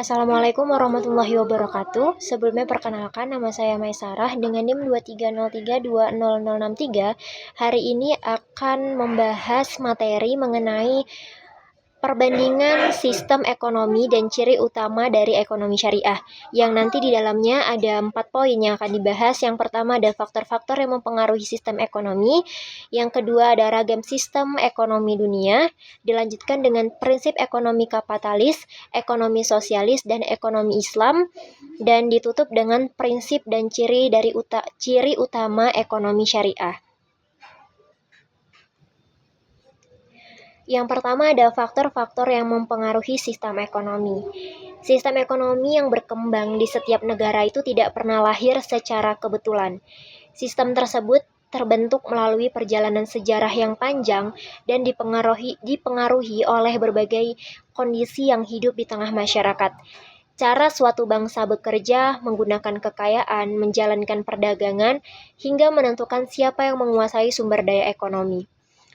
Assalamualaikum warahmatullahi wabarakatuh. Sebelumnya perkenalkan, nama saya Maisarah dengan NIM 2303200063. Hari ini akan membahas materi mengenai perbandingan sistem ekonomi dan ciri utama dari ekonomi syariah, yang nanti di dalamnya ada 4 poin yang akan dibahas. Yang pertama ada faktor-faktor yang mempengaruhi sistem ekonomi, yang kedua ada ragam sistem ekonomi dunia, dilanjutkan dengan prinsip ekonomi kapitalis, ekonomi sosialis, dan ekonomi Islam, dan ditutup dengan prinsip dan ciri utama ekonomi syariah. Yang pertama ada faktor-faktor yang mempengaruhi sistem ekonomi. Sistem ekonomi yang berkembang di setiap negara itu tidak pernah lahir secara kebetulan. Sistem tersebut terbentuk melalui perjalanan sejarah yang panjang dan dipengaruhi oleh berbagai kondisi yang hidup di tengah masyarakat. Cara suatu bangsa bekerja, menggunakan kekayaan, menjalankan perdagangan, hingga menentukan siapa yang menguasai sumber daya ekonomi.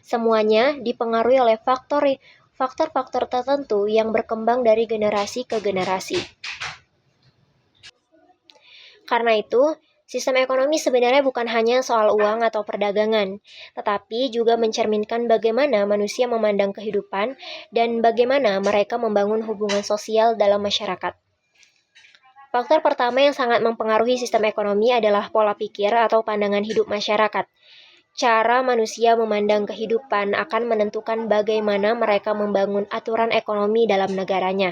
Semuanya dipengaruhi oleh faktor-faktor tertentu yang berkembang dari generasi ke generasi. Karena itu, sistem ekonomi sebenarnya bukan hanya soal uang atau perdagangan, tetapi juga mencerminkan bagaimana manusia memandang kehidupan dan bagaimana mereka membangun hubungan sosial dalam masyarakat. Faktor pertama yang sangat mempengaruhi sistem ekonomi adalah pola pikir atau pandangan hidup masyarakat. Cara manusia memandang kehidupan akan menentukan bagaimana mereka membangun aturan ekonomi dalam negaranya.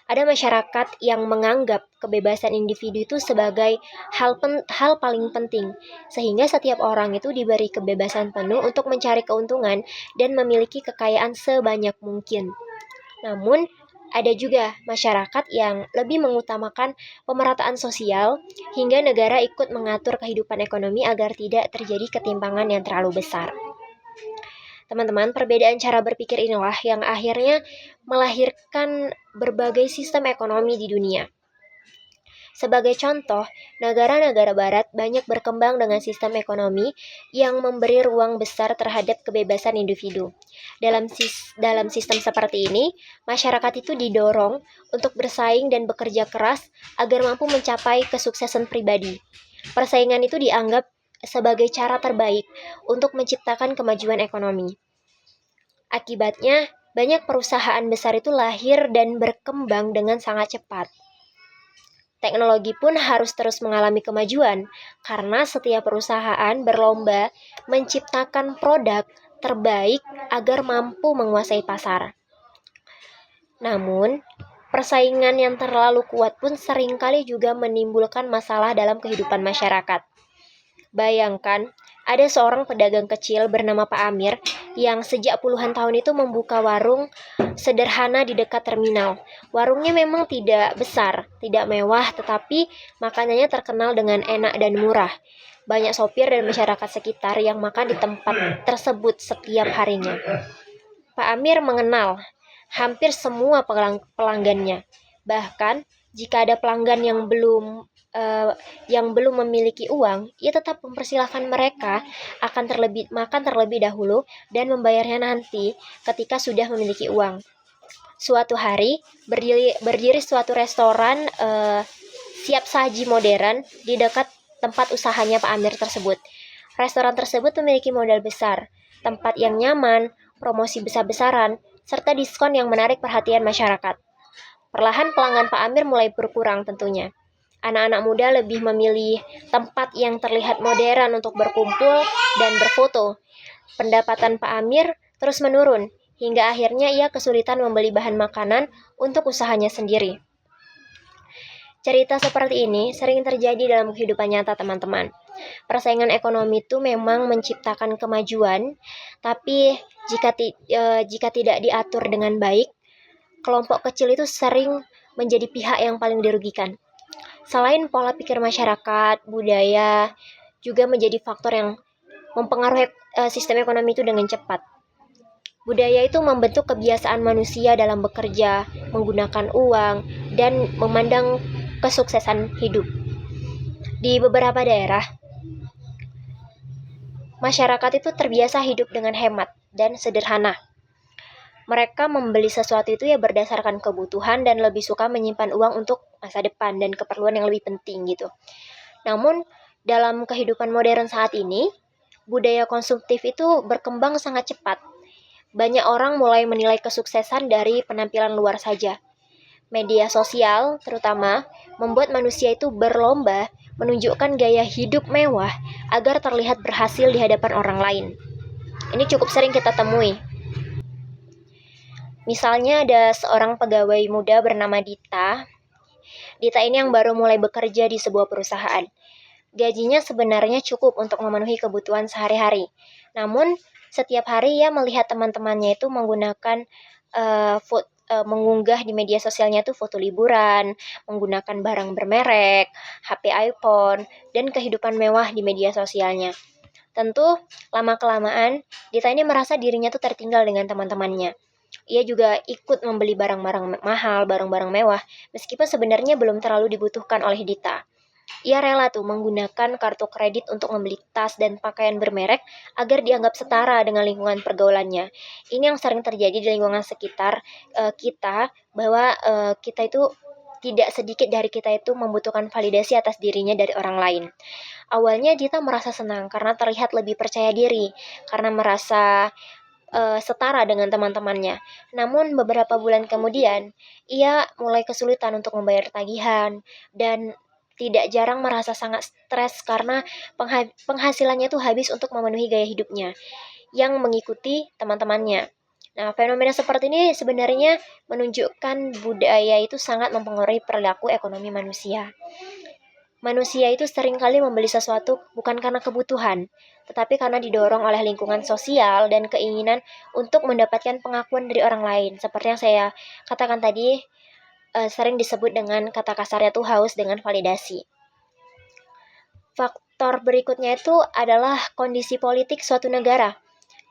Ada masyarakat yang menganggap kebebasan individu itu sebagai hal paling penting, sehingga setiap orang itu diberi kebebasan penuh untuk mencari keuntungan dan memiliki kekayaan sebanyak mungkin. Namun, ada juga masyarakat yang lebih mengutamakan pemerataan sosial hingga negara ikut mengatur kehidupan ekonomi agar tidak terjadi ketimpangan yang terlalu besar. Teman-teman, perbedaan cara berpikir inilah yang akhirnya melahirkan berbagai sistem ekonomi di dunia. Sebagai contoh, negara-negara barat banyak berkembang dengan sistem ekonomi yang memberi ruang besar terhadap kebebasan individu. Dalam sistem seperti ini, masyarakat itu didorong untuk bersaing dan bekerja keras agar mampu mencapai kesuksesan pribadi. Persaingan itu dianggap sebagai cara terbaik untuk menciptakan kemajuan ekonomi. Akibatnya, banyak perusahaan besar itu lahir dan berkembang dengan sangat cepat. Teknologi pun harus terus mengalami kemajuan, karena setiap perusahaan berlomba menciptakan produk terbaik agar mampu menguasai pasar. Namun, persaingan yang terlalu kuat pun seringkali juga menimbulkan masalah dalam kehidupan masyarakat. Bayangkan, ada seorang pedagang kecil bernama Pak Amir yang sejak puluhan tahun itu membuka warung sederhana di dekat terminal. Warungnya memang tidak besar, tidak mewah, tetapi makanannya terkenal dengan enak dan murah. Banyak sopir dan masyarakat sekitar yang makan di tempat tersebut setiap harinya. Pak Amir mengenal hampir semua pelanggannya. Bahkan, jika ada pelanggan yang belum memiliki uang, ia tetap mempersilahkan mereka makan terlebih dahulu dan membayarnya nanti ketika sudah memiliki uang. Suatu hari, berdiri suatu restoran siap saji modern di dekat tempat usahanya Pak Amir tersebut. Restoran tersebut memiliki modal besar, tempat yang nyaman, promosi besar-besaran, serta diskon yang menarik perhatian masyarakat. Perlahan pelanggan Pak Amir mulai berkurang tentunya. Anak-anak muda lebih memilih tempat yang terlihat modern untuk berkumpul dan berfoto. Pendapatan Pak Amir terus menurun, hingga akhirnya ia kesulitan membeli bahan makanan untuk usahanya sendiri. Cerita seperti ini sering terjadi dalam kehidupan nyata, teman-teman. Persaingan ekonomi itu memang menciptakan kemajuan, tapi jika tidak diatur dengan baik, kelompok kecil itu sering menjadi pihak yang paling dirugikan. Selain pola pikir masyarakat, budaya juga menjadi faktor yang mempengaruhi sistem ekonomi itu dengan cepat. Budaya itu membentuk kebiasaan manusia dalam bekerja, menggunakan uang, dan memandang kesuksesan hidup. Di beberapa daerah, masyarakat itu terbiasa hidup dengan hemat dan sederhana. Mereka membeli sesuatu itu ya berdasarkan kebutuhan dan lebih suka menyimpan uang untuk masa depan dan keperluan yang lebih penting gitu. Namun, dalam kehidupan modern saat ini, budaya konsumtif itu berkembang sangat cepat. Banyak orang mulai menilai kesuksesan dari penampilan luar saja. Media sosial, terutama, membuat manusia itu berlomba menunjukkan gaya hidup mewah agar terlihat berhasil di hadapan orang lain. Ini cukup sering kita temui. Misalnya ada seorang pegawai muda bernama Dita. Dita ini yang baru mulai bekerja di sebuah perusahaan. Gajinya sebenarnya cukup untuk memenuhi kebutuhan sehari-hari. Namun, setiap hari ia melihat teman-temannya itu menggunakan mengunggah di media sosialnya itu foto liburan, menggunakan barang bermerek, HP iPhone, dan kehidupan mewah di media sosialnya. Tentu, lama-kelamaan, Dita ini merasa dirinya tuh tertinggal dengan teman-temannya. Ia juga ikut membeli barang-barang mahal, barang-barang mewah, meskipun sebenarnya belum terlalu dibutuhkan oleh Dita. Ia rela tuh menggunakan kartu kredit untuk membeli tas dan pakaian bermerek agar dianggap setara dengan lingkungan pergaulannya. Ini yang sering terjadi di lingkungan sekitar kita, bahwa kita itu tidak sedikit dari kita itu membutuhkan validasi atas dirinya dari orang lain. Awalnya Dita merasa senang karena terlihat lebih percaya diri, karena merasa setara dengan teman-temannya. Namun beberapa bulan kemudian, ia mulai kesulitan untuk membayar tagihan dan tidak jarang merasa sangat stres karena penghasilannya itu habis untuk memenuhi gaya hidupnya yang mengikuti teman-temannya. Nah, fenomena seperti ini sebenarnya menunjukkan budaya itu sangat mempengaruhi perilaku ekonomi manusia. Manusia itu seringkali membeli sesuatu bukan karena kebutuhan, tetapi karena didorong oleh lingkungan sosial dan keinginan untuk mendapatkan pengakuan dari orang lain. Seperti yang saya katakan tadi, sering disebut dengan kata kasarnya tuh haus dengan validasi. Faktor berikutnya itu adalah kondisi politik suatu negara.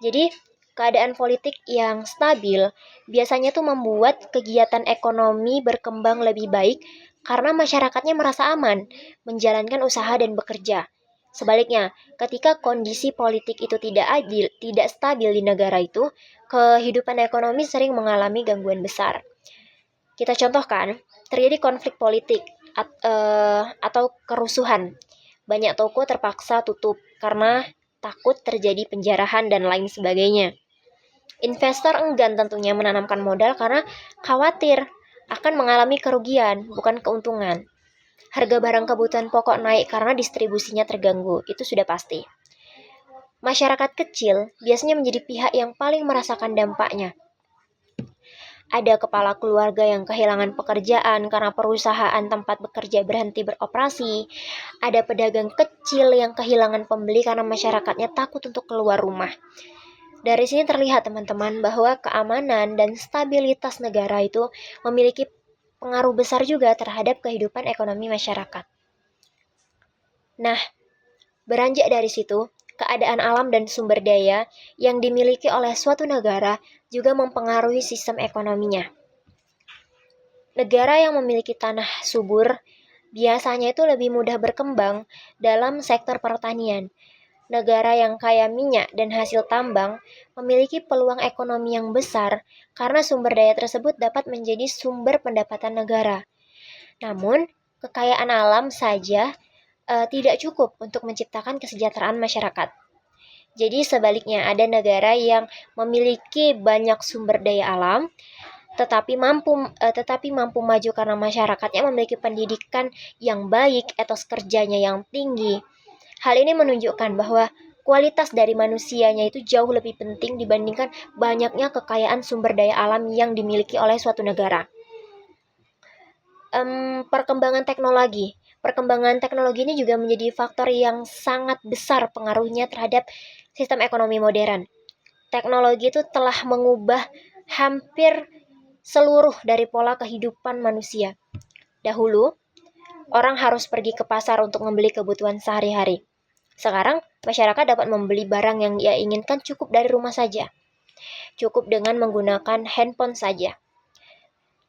Jadi, keadaan politik yang stabil biasanya tuh membuat kegiatan ekonomi berkembang lebih baik karena masyarakatnya merasa aman menjalankan usaha dan bekerja. Sebaliknya, ketika kondisi politik itu tidak adil, tidak stabil di negara itu, kehidupan ekonomi sering mengalami gangguan besar. Kita contohkan, terjadi konflik politik atau kerusuhan. Banyak toko terpaksa tutup karena takut terjadi penjarahan dan lain sebagainya. Investor enggan tentunya menanamkan modal karena khawatir akan mengalami kerugian, bukan keuntungan. Harga barang kebutuhan pokok naik karena distribusinya terganggu, itu sudah pasti. Masyarakat kecil biasanya menjadi pihak yang paling merasakan dampaknya. Ada kepala keluarga yang kehilangan pekerjaan karena perusahaan tempat bekerja berhenti beroperasi. Ada pedagang kecil yang kehilangan pembeli karena masyarakatnya takut untuk keluar rumah. Dari sini terlihat teman-teman bahwa keamanan dan stabilitas negara itu memiliki pengaruh besar juga terhadap kehidupan ekonomi masyarakat. Nah, beranjak dari situ, keadaan alam dan sumber daya yang dimiliki oleh suatu negara juga mempengaruhi sistem ekonominya. Negara yang memiliki tanah subur biasanya itu lebih mudah berkembang dalam sektor pertanian. Negara yang kaya minyak dan hasil tambang memiliki peluang ekonomi yang besar karena sumber daya tersebut dapat menjadi sumber pendapatan negara. Namun, kekayaan alam saja tidak cukup untuk menciptakan kesejahteraan masyarakat. Jadi sebaliknya, ada negara yang memiliki banyak sumber daya alam tetapi mampu maju karena masyarakatnya memiliki pendidikan yang baik, etos kerjanya yang tinggi. Hal ini menunjukkan bahwa kualitas dari manusianya itu jauh lebih penting dibandingkan banyaknya kekayaan sumber daya alam yang dimiliki oleh suatu negara. Perkembangan teknologi. Perkembangan teknologi ini juga menjadi faktor yang sangat besar pengaruhnya terhadap sistem ekonomi modern. Teknologi itu telah mengubah hampir seluruh dari pola kehidupan manusia. Dahulu, orang harus pergi ke pasar untuk membeli kebutuhan sehari-hari. Sekarang, masyarakat dapat membeli barang yang ia inginkan cukup dari rumah saja. Cukup dengan menggunakan handphone saja.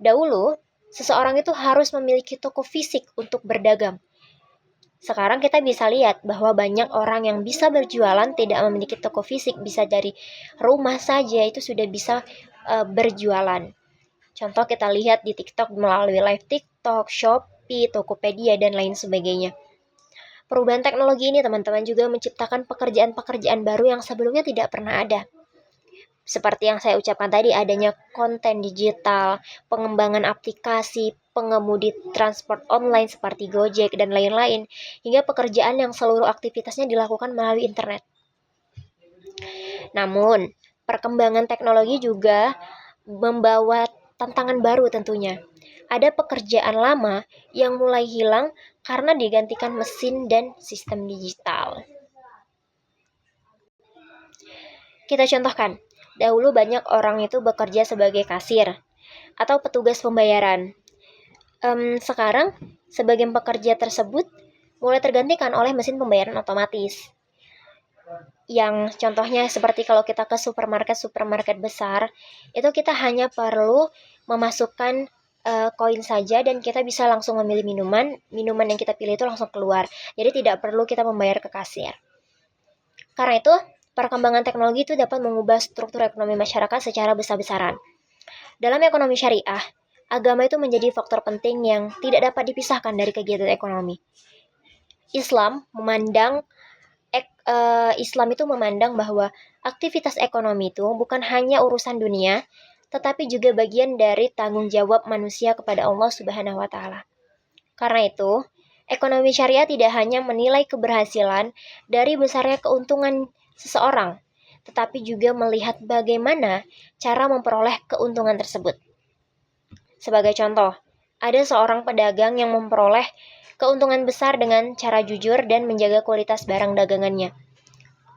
Dahulu, seseorang itu harus memiliki toko fisik untuk berdagang. Sekarang kita bisa lihat bahwa banyak orang yang bisa berjualan tidak memiliki toko fisik, bisa dari rumah saja itu sudah bisa berjualan. Contoh kita lihat di TikTok melalui live TikTok, Shopee, Tokopedia, dan lain sebagainya. Perubahan teknologi ini teman-teman juga menciptakan pekerjaan-pekerjaan baru yang sebelumnya tidak pernah ada. Seperti yang saya ucapkan tadi, adanya konten digital, pengembangan aplikasi, pengemudi transport online seperti Gojek, dan lain-lain, hingga pekerjaan yang seluruh aktivitasnya dilakukan melalui internet. Namun, perkembangan teknologi juga membawa tantangan baru tentunya. Ada pekerjaan lama yang mulai hilang karena digantikan mesin dan sistem digital. Kita contohkan, dahulu banyak orang itu bekerja sebagai kasir atau petugas pembayaran. Sekarang, sebagian pekerja tersebut mulai tergantikan oleh mesin pembayaran otomatis. Yang contohnya seperti kalau kita ke supermarket besar, itu kita hanya perlu memasukkan koin saja dan kita bisa langsung memilih minuman yang kita pilih itu langsung keluar. Jadi tidak perlu kita membayar ke kasir. Karena itu, perkembangan teknologi itu dapat mengubah struktur ekonomi masyarakat secara besar-besaran. Dalam ekonomi syariah, agama itu menjadi faktor penting yang tidak dapat dipisahkan dari kegiatan ekonomi. Islam itu memandang bahwa aktivitas ekonomi itu bukan hanya urusan dunia, tetapi juga bagian dari tanggung jawab manusia kepada Allah Subhanahu wa Ta'ala. Karena itu, ekonomi syariah tidak hanya menilai keberhasilan dari besarnya keuntungan seseorang, tetapi juga melihat bagaimana cara memperoleh keuntungan tersebut. Sebagai contoh, ada seorang pedagang yang memperoleh keuntungan besar dengan cara jujur dan menjaga kualitas barang dagangannya.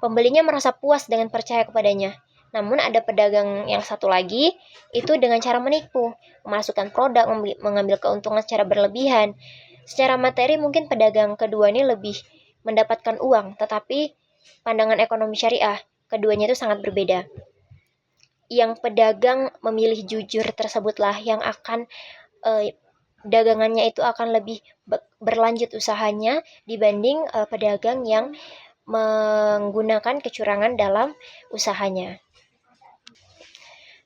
Pembelinya merasa puas dengan percaya kepadanya. Namun ada pedagang yang satu lagi, itu dengan cara menipu, memasukkan produk, mengambil keuntungan secara berlebihan. Secara materi mungkin pedagang kedua ini lebih mendapatkan uang, tetapi pandangan ekonomi syariah, keduanya itu sangat berbeda. Yang pedagang memilih jujur tersebutlah yang akan dagangannya itu akan lebih berlanjut usahanya dibanding pedagang yang menggunakan kecurangan dalam usahanya.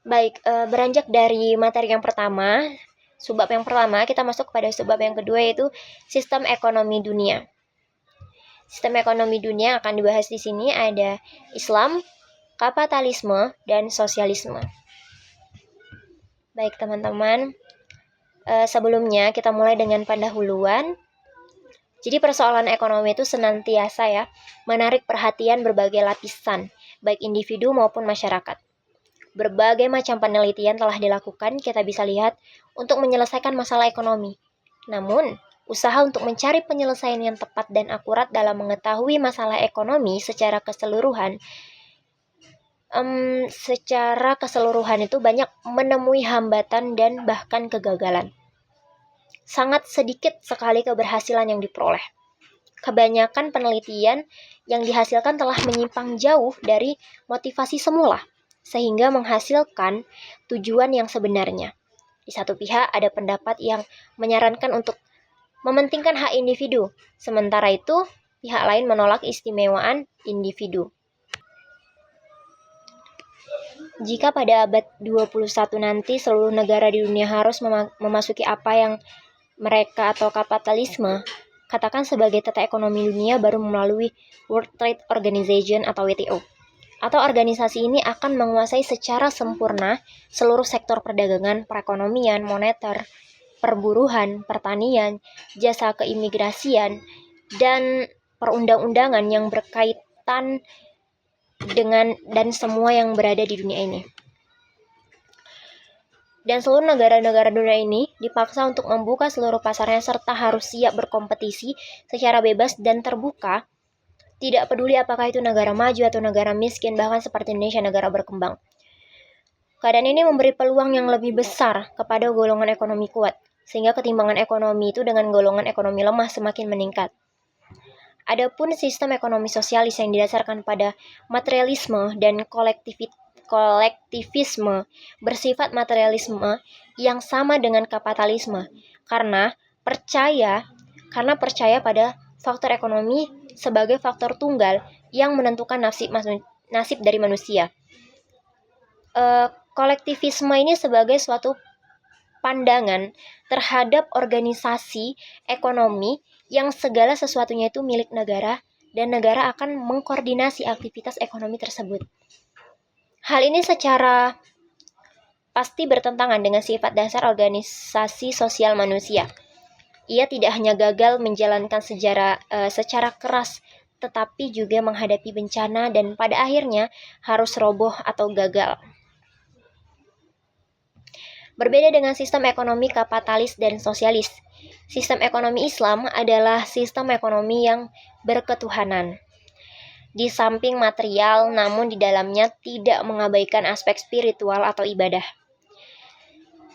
Baik, beranjak dari materi yang pertama, subbab yang pertama, kita masuk kepada subbab yang kedua, yaitu sistem ekonomi dunia. Sistem ekonomi dunia akan dibahas di sini ada Islam, kapitalisme, dan sosialisme. Baik teman-teman, sebelumnya kita mulai dengan pendahuluan. Jadi persoalan ekonomi itu senantiasa menarik perhatian berbagai lapisan, baik individu maupun masyarakat. Berbagai macam penelitian telah dilakukan, kita bisa lihat, untuk menyelesaikan masalah ekonomi. Namun, usaha untuk mencari penyelesaian yang tepat dan akurat dalam mengetahui masalah ekonomi secara keseluruhan itu banyak menemui hambatan dan bahkan kegagalan. Sangat sedikit sekali keberhasilan yang diperoleh. Kebanyakan penelitian yang dihasilkan telah menyimpang jauh dari motivasi semula, sehingga menghasilkan tujuan yang sebenarnya. Di satu pihak ada pendapat yang menyarankan untuk mementingkan hak individu, sementara itu pihak lain menolak istimewaan individu. Jika pada abad 21 nanti seluruh negara di dunia harus memasuki apa yang mereka atau kapitalisme katakan sebagai tata ekonomi dunia baru melalui World Trade Organization atau WTO. Atau organisasi ini akan menguasai secara sempurna seluruh sektor perdagangan, perekonomian, moneter, perburuhan, pertanian, jasa keimigrasian, dan perundang-undangan yang berkaitan dengan dan semua yang berada di dunia ini. Dan seluruh negara-negara dunia ini dipaksa untuk membuka seluruh pasarnya serta harus siap berkompetisi secara bebas dan terbuka, tidak peduli apakah itu negara maju atau negara miskin, bahkan seperti Indonesia, negara berkembang. Keadaan ini memberi peluang yang lebih besar kepada golongan ekonomi kuat, sehingga ketimbangan ekonomi itu dengan golongan ekonomi lemah semakin meningkat. Adapun sistem ekonomi sosialis yang didasarkan pada materialisme dan kolektivisme bersifat materialisme yang sama dengan kapitalisme karena percaya pada faktor ekonomi sebagai faktor tunggal yang menentukan nasib dari manusia. Kolektivisme ini sebagai suatu pandangan terhadap organisasi ekonomi yang segala sesuatunya itu milik negara dan negara akan mengkoordinasi aktivitas ekonomi tersebut. Hal ini secara pasti bertentangan dengan sifat dasar organisasi sosial manusia. Ia tidak hanya gagal menjalankan secara keras, tetapi juga menghadapi bencana dan pada akhirnya harus roboh atau gagal. Berbeda dengan sistem ekonomi kapitalis dan sosialis, sistem ekonomi Islam adalah sistem ekonomi yang berketuhanan. Di samping material, namun di dalamnya tidak mengabaikan aspek spiritual atau ibadah.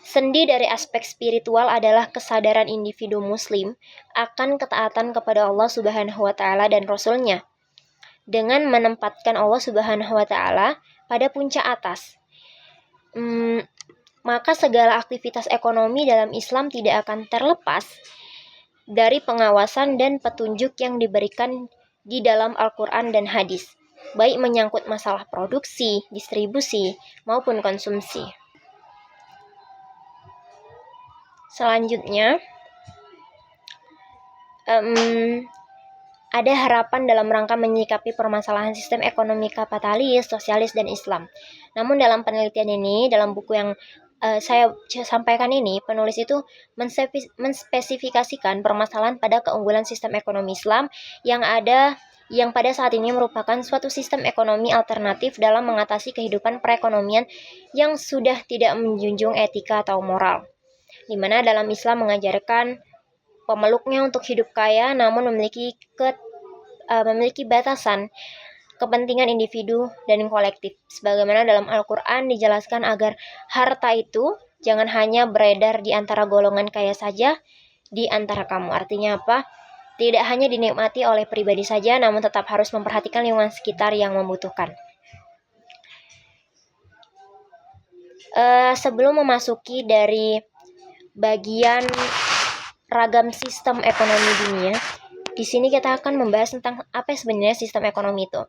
Sendi dari aspek spiritual adalah kesadaran individu muslim akan ketaatan kepada Allah Subhanahu wa taala dan Rasul-Nya dengan menempatkan Allah Subhanahu wa taala pada puncak atas. Maka segala aktivitas ekonomi dalam Islam tidak akan terlepas dari pengawasan dan petunjuk yang diberikan di dalam Al-Quran dan hadis, baik menyangkut masalah produksi, distribusi, maupun konsumsi. Selanjutnya, ada harapan dalam rangka menyikapi permasalahan sistem ekonomi kapitalis, sosialis, dan Islam. Namun dalam penelitian ini, dalam buku yang saya sampaikan ini, penulis itu menspesifikasikan permasalahan pada keunggulan sistem ekonomi Islam yang pada saat ini merupakan suatu sistem ekonomi alternatif dalam mengatasi kehidupan perekonomian yang sudah tidak menjunjung etika atau moral, di mana dalam Islam mengajarkan pemeluknya untuk hidup kaya namun memiliki batasan kepentingan individu dan kolektif. Sebagaimana dalam Al-Quran dijelaskan agar harta itu jangan hanya beredar di antara golongan kaya saja di antara kamu. Artinya apa? Tidak hanya dinikmati oleh pribadi saja, namun tetap harus memperhatikan lingkungan sekitar yang membutuhkan. Sebelum memasuki dari bagian ragam sistem ekonomi dunia, di sini kita akan membahas tentang apa sebenarnya sistem ekonomi itu.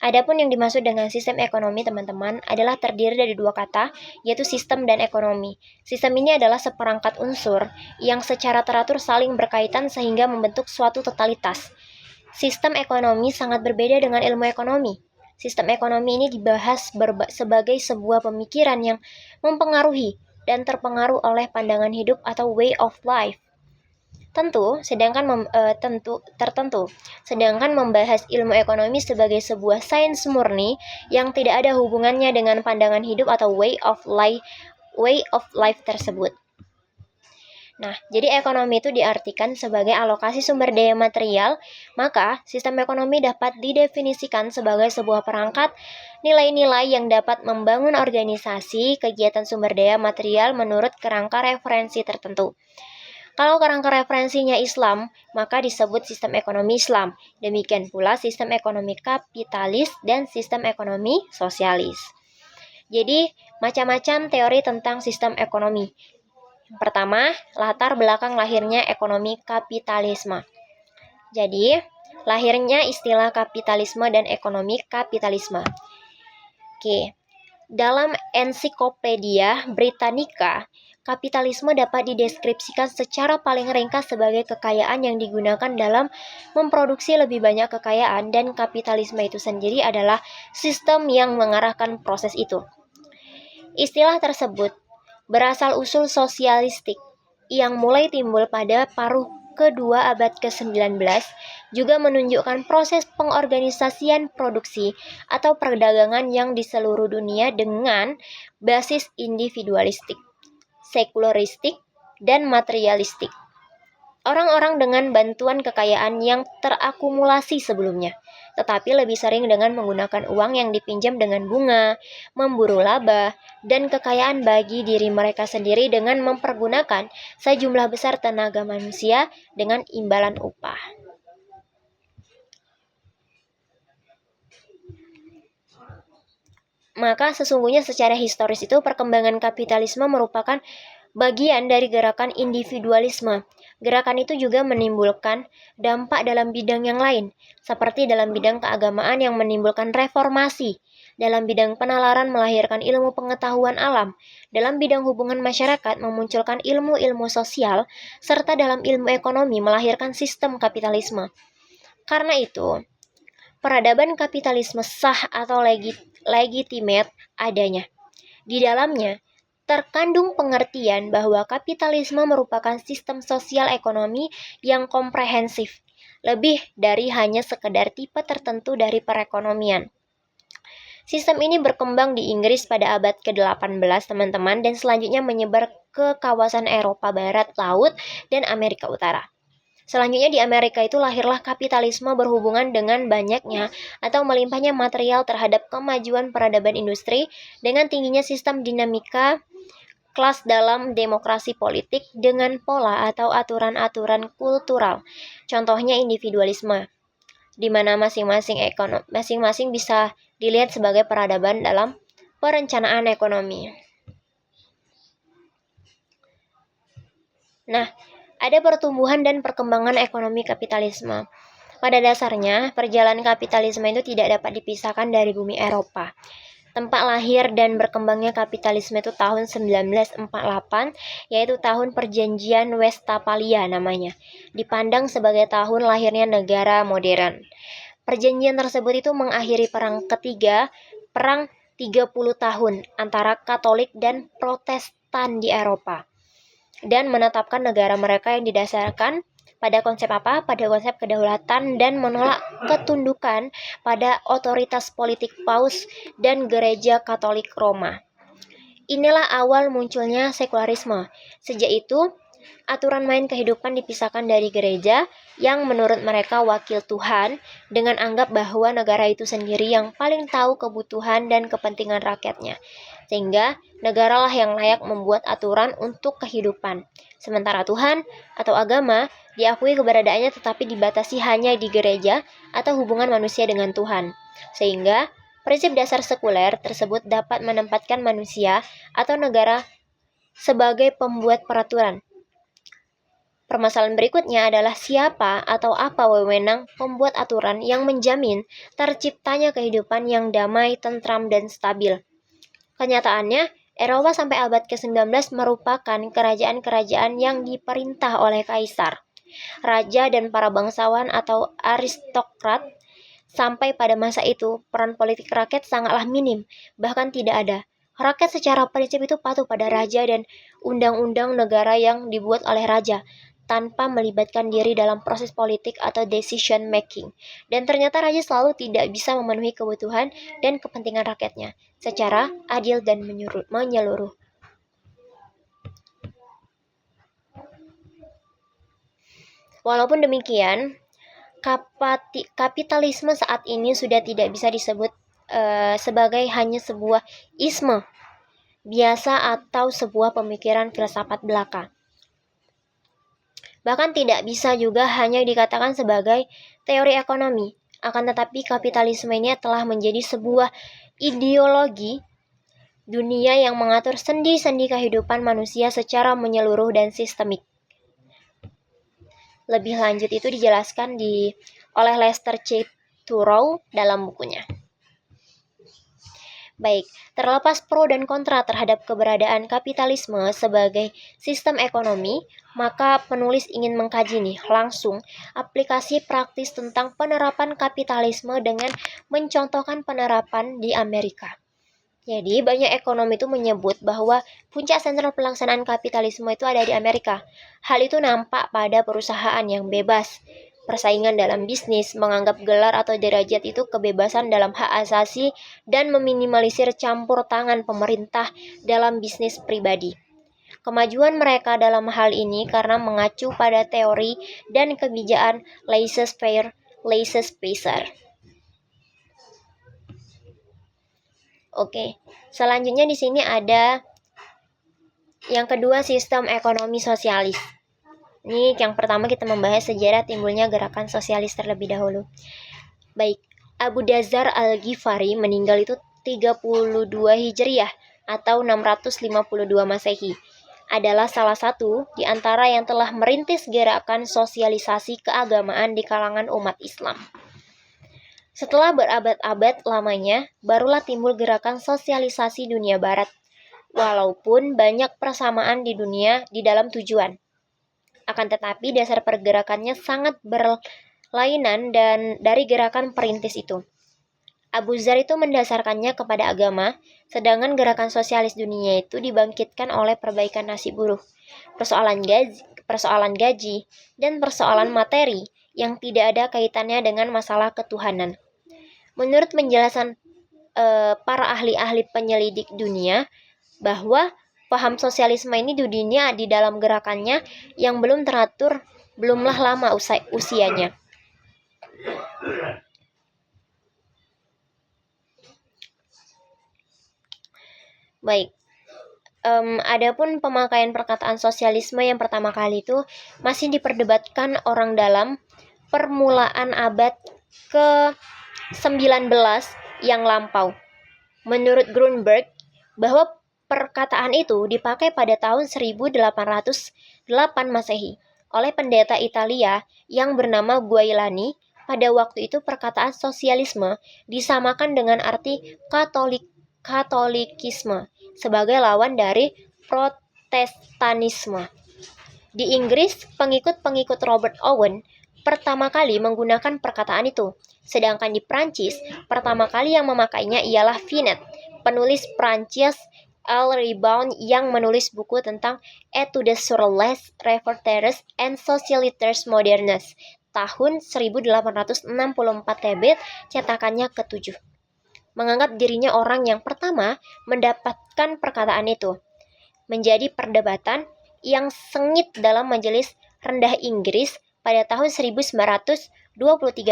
Adapun yang dimaksud dengan sistem ekonomi, teman-teman, adalah terdiri dari dua kata, yaitu sistem dan ekonomi. Sistem ini adalah seperangkat unsur yang secara teratur saling berkaitan sehingga membentuk suatu totalitas. Sistem ekonomi sangat berbeda dengan ilmu ekonomi. Sistem ekonomi ini dibahas sebagai sebuah pemikiran yang mempengaruhi dan terpengaruh oleh pandangan hidup atau way of life. Sedangkan membahas ilmu ekonomi sebagai sebuah sains murni yang tidak ada hubungannya dengan pandangan hidup atau way of life tersebut. Nah, jadi ekonomi itu diartikan sebagai alokasi sumber daya material, maka sistem ekonomi dapat didefinisikan sebagai sebuah perangkat nilai-nilai yang dapat membangun organisasi kegiatan sumber daya material menurut kerangka referensi tertentu. Kalau kerangka referensinya Islam, maka disebut sistem ekonomi Islam. Demikian pula sistem ekonomi kapitalis dan sistem ekonomi sosialis. Jadi, macam-macam teori tentang sistem ekonomi. Yang pertama, latar belakang lahirnya ekonomi kapitalisme. Jadi, lahirnya istilah kapitalisme dan ekonomi kapitalisme. Oke. Dalam Ensiklopedia Britannica, kapitalisme dapat dideskripsikan secara paling ringkas sebagai kekayaan yang digunakan dalam memproduksi lebih banyak kekayaan, dan kapitalisme itu sendiri adalah sistem yang mengarahkan proses itu. Istilah tersebut berasal usul sosialistik yang mulai timbul pada paruh kedua abad ke-19, juga menunjukkan proses pengorganisasian produksi atau perdagangan yang di seluruh dunia dengan basis individualistik, sekularistik, dan materialistik. Orang-orang dengan bantuan kekayaan yang terakumulasi sebelumnya, tetapi lebih sering dengan menggunakan uang yang dipinjam dengan bunga, memburu laba, dan kekayaan bagi diri mereka sendiri dengan mempergunakan sejumlah besar tenaga manusia dengan imbalan upah. Maka sesungguhnya secara historis itu perkembangan kapitalisme merupakan bagian dari gerakan individualisme. Gerakan itu juga menimbulkan dampak dalam bidang yang lain, seperti dalam bidang keagamaan yang menimbulkan reformasi, Dalam bidang penalaran melahirkan ilmu pengetahuan alam, dalam bidang hubungan masyarakat memunculkan ilmu-ilmu sosial, serta dalam ilmu ekonomi melahirkan sistem kapitalisme. Karena itu, peradaban kapitalisme sah atau legitimate adanya. Di dalamnya, terkandung pengertian bahwa kapitalisme merupakan sistem sosial ekonomi yang komprehensif, lebih dari hanya sekedar tipe tertentu dari perekonomian. Sistem ini berkembang di Inggris pada abad ke-18, teman-teman, dan selanjutnya menyebar ke kawasan Eropa Barat Laut dan Amerika Utara. Selanjutnya di Amerika itu lahirlah kapitalisme berhubungan dengan banyaknya atau melimpahnya material terhadap kemajuan peradaban industri dengan tingginya sistem dinamika kelas dalam demokrasi politik dengan pola atau aturan-aturan kultural. Contohnya individualisme, di mana masing-masing bisa dilihat sebagai peradaban dalam perencanaan ekonomi. Nah, ada pertumbuhan dan perkembangan ekonomi kapitalisme. Pada dasarnya, perjalanan kapitalisme itu tidak dapat dipisahkan dari bumi Eropa. Tempat lahir dan berkembangnya kapitalisme itu tahun 1948, yaitu tahun perjanjian Westphalia namanya. Dipandang sebagai tahun lahirnya negara modern. Perjanjian tersebut itu mengakhiri perang ketiga, perang 30 tahun antara Katolik dan Protestan di Eropa, dan menetapkan negara mereka yang didasarkan pada konsep apa? Pada konsep kedaulatan dan menolak ketundukan pada otoritas politik Paus dan Gereja Katolik Roma. Inilah awal munculnya sekularisme. Sejak itu, aturan main kehidupan dipisahkan dari gereja yang menurut mereka wakil Tuhan, dengan anggap bahwa negara itu sendiri yang paling tahu kebutuhan dan kepentingan rakyatnya. Sehingga negaralah yang layak membuat aturan untuk kehidupan. Sementara Tuhan atau agama diakui keberadaannya tetapi dibatasi hanya di gereja atau hubungan manusia dengan Tuhan. Sehingga prinsip dasar sekuler tersebut dapat menempatkan manusia atau negara sebagai pembuat peraturan. Permasalahan berikutnya adalah siapa atau apa wewenang pembuat aturan yang menjamin terciptanya kehidupan yang damai, tentram, dan stabil. Kenyataannya, Eropa sampai abad ke-19 merupakan kerajaan-kerajaan yang diperintah oleh kaisar, raja, dan para bangsawan atau aristokrat. Sampai pada masa itu, peran politik rakyat sangatlah minim, bahkan tidak ada. Rakyat secara prinsip itu patuh pada raja dan undang-undang negara yang dibuat oleh raja, tanpa melibatkan diri dalam proses politik atau decision making. Dan ternyata raja selalu tidak bisa memenuhi kebutuhan dan kepentingan rakyatnya secara adil dan menyeluruh. Walaupun demikian, kapitalisme saat ini sudah tidak bisa disebut sebagai hanya sebuah isme biasa atau sebuah pemikiran filsafat belaka. Bahkan tidak bisa juga hanya dikatakan sebagai teori ekonomi. Akan tetapi kapitalisme ini telah menjadi sebuah ideologi dunia yang mengatur sendi-sendi kehidupan manusia secara menyeluruh dan sistemik. Lebih lanjut itu dijelaskan oleh Lester C. Thurow dalam bukunya. Baik, terlepas pro dan kontra terhadap keberadaan kapitalisme sebagai sistem ekonomi, maka penulis ingin mengkaji langsung aplikasi praktis tentang penerapan kapitalisme dengan mencontohkan penerapan di Amerika. Jadi, banyak ekonom itu menyebut bahwa puncak sentral pelaksanaan kapitalisme itu ada di Amerika. Hal itu nampak pada perusahaan yang bebas, persaingan dalam bisnis, menganggap gelar atau derajat itu kebebasan dalam hak asasi, dan meminimalisir campur tangan pemerintah dalam bisnis pribadi. Kemajuan mereka dalam hal ini karena mengacu pada teori dan kebijakan laissez-faire, laissez-passer. Oke, selanjutnya di sini ada yang kedua, sistem ekonomi sosialis. Ini yang pertama kita membahas sejarah timbulnya gerakan sosialis terlebih dahulu. Baik, Abu Dzar Al-Ghifari meninggal itu 32 Hijriah atau 652 Masehi. Adalah salah satu di antara yang telah merintis gerakan sosialisasi keagamaan di kalangan umat Islam. Setelah berabad-abad lamanya, barulah timbul gerakan sosialisasi dunia barat. Walaupun banyak persamaan di dunia di dalam tujuan, akan tetapi dasar pergerakannya sangat berlainan dan dari gerakan perintis itu. Abu Zar itu mendasarkannya kepada agama, sedangkan gerakan sosialis dunia itu dibangkitkan oleh perbaikan nasib buruh, persoalan gaji, dan persoalan materi yang tidak ada kaitannya dengan masalah ketuhanan. Menurut penjelasan para ahli-ahli penyelidik dunia, bahwa paham sosialisme ini di dunia di dalam gerakannya yang belum teratur, belumlah lama usianya. Baik, adapun pemakaian perkataan sosialisme yang pertama kali itu masih diperdebatkan orang dalam permulaan abad ke-19 yang lampau. Menurut Grunberg, bahwa perkataan itu dipakai pada tahun 1808 Masehi oleh pendeta Italia yang bernama Guailani. Pada waktu itu perkataan sosialisme disamakan dengan arti Katolikisme sebagai lawan dari Protestanisme. Di Inggris, pengikut-pengikut Robert Owen pertama kali menggunakan perkataan itu, sedangkan di Prancis, pertama kali yang memakainya ialah Finet, penulis Prancis L. Rebound yang menulis buku tentang Etudes sur les réformateurs et socialistes modernes tahun 1864 terbit cetakannya ke-7. Menganggap dirinya orang yang pertama mendapatkan perkataan itu. Menjadi perdebatan yang sengit dalam majelis rendah Inggris pada tahun 1923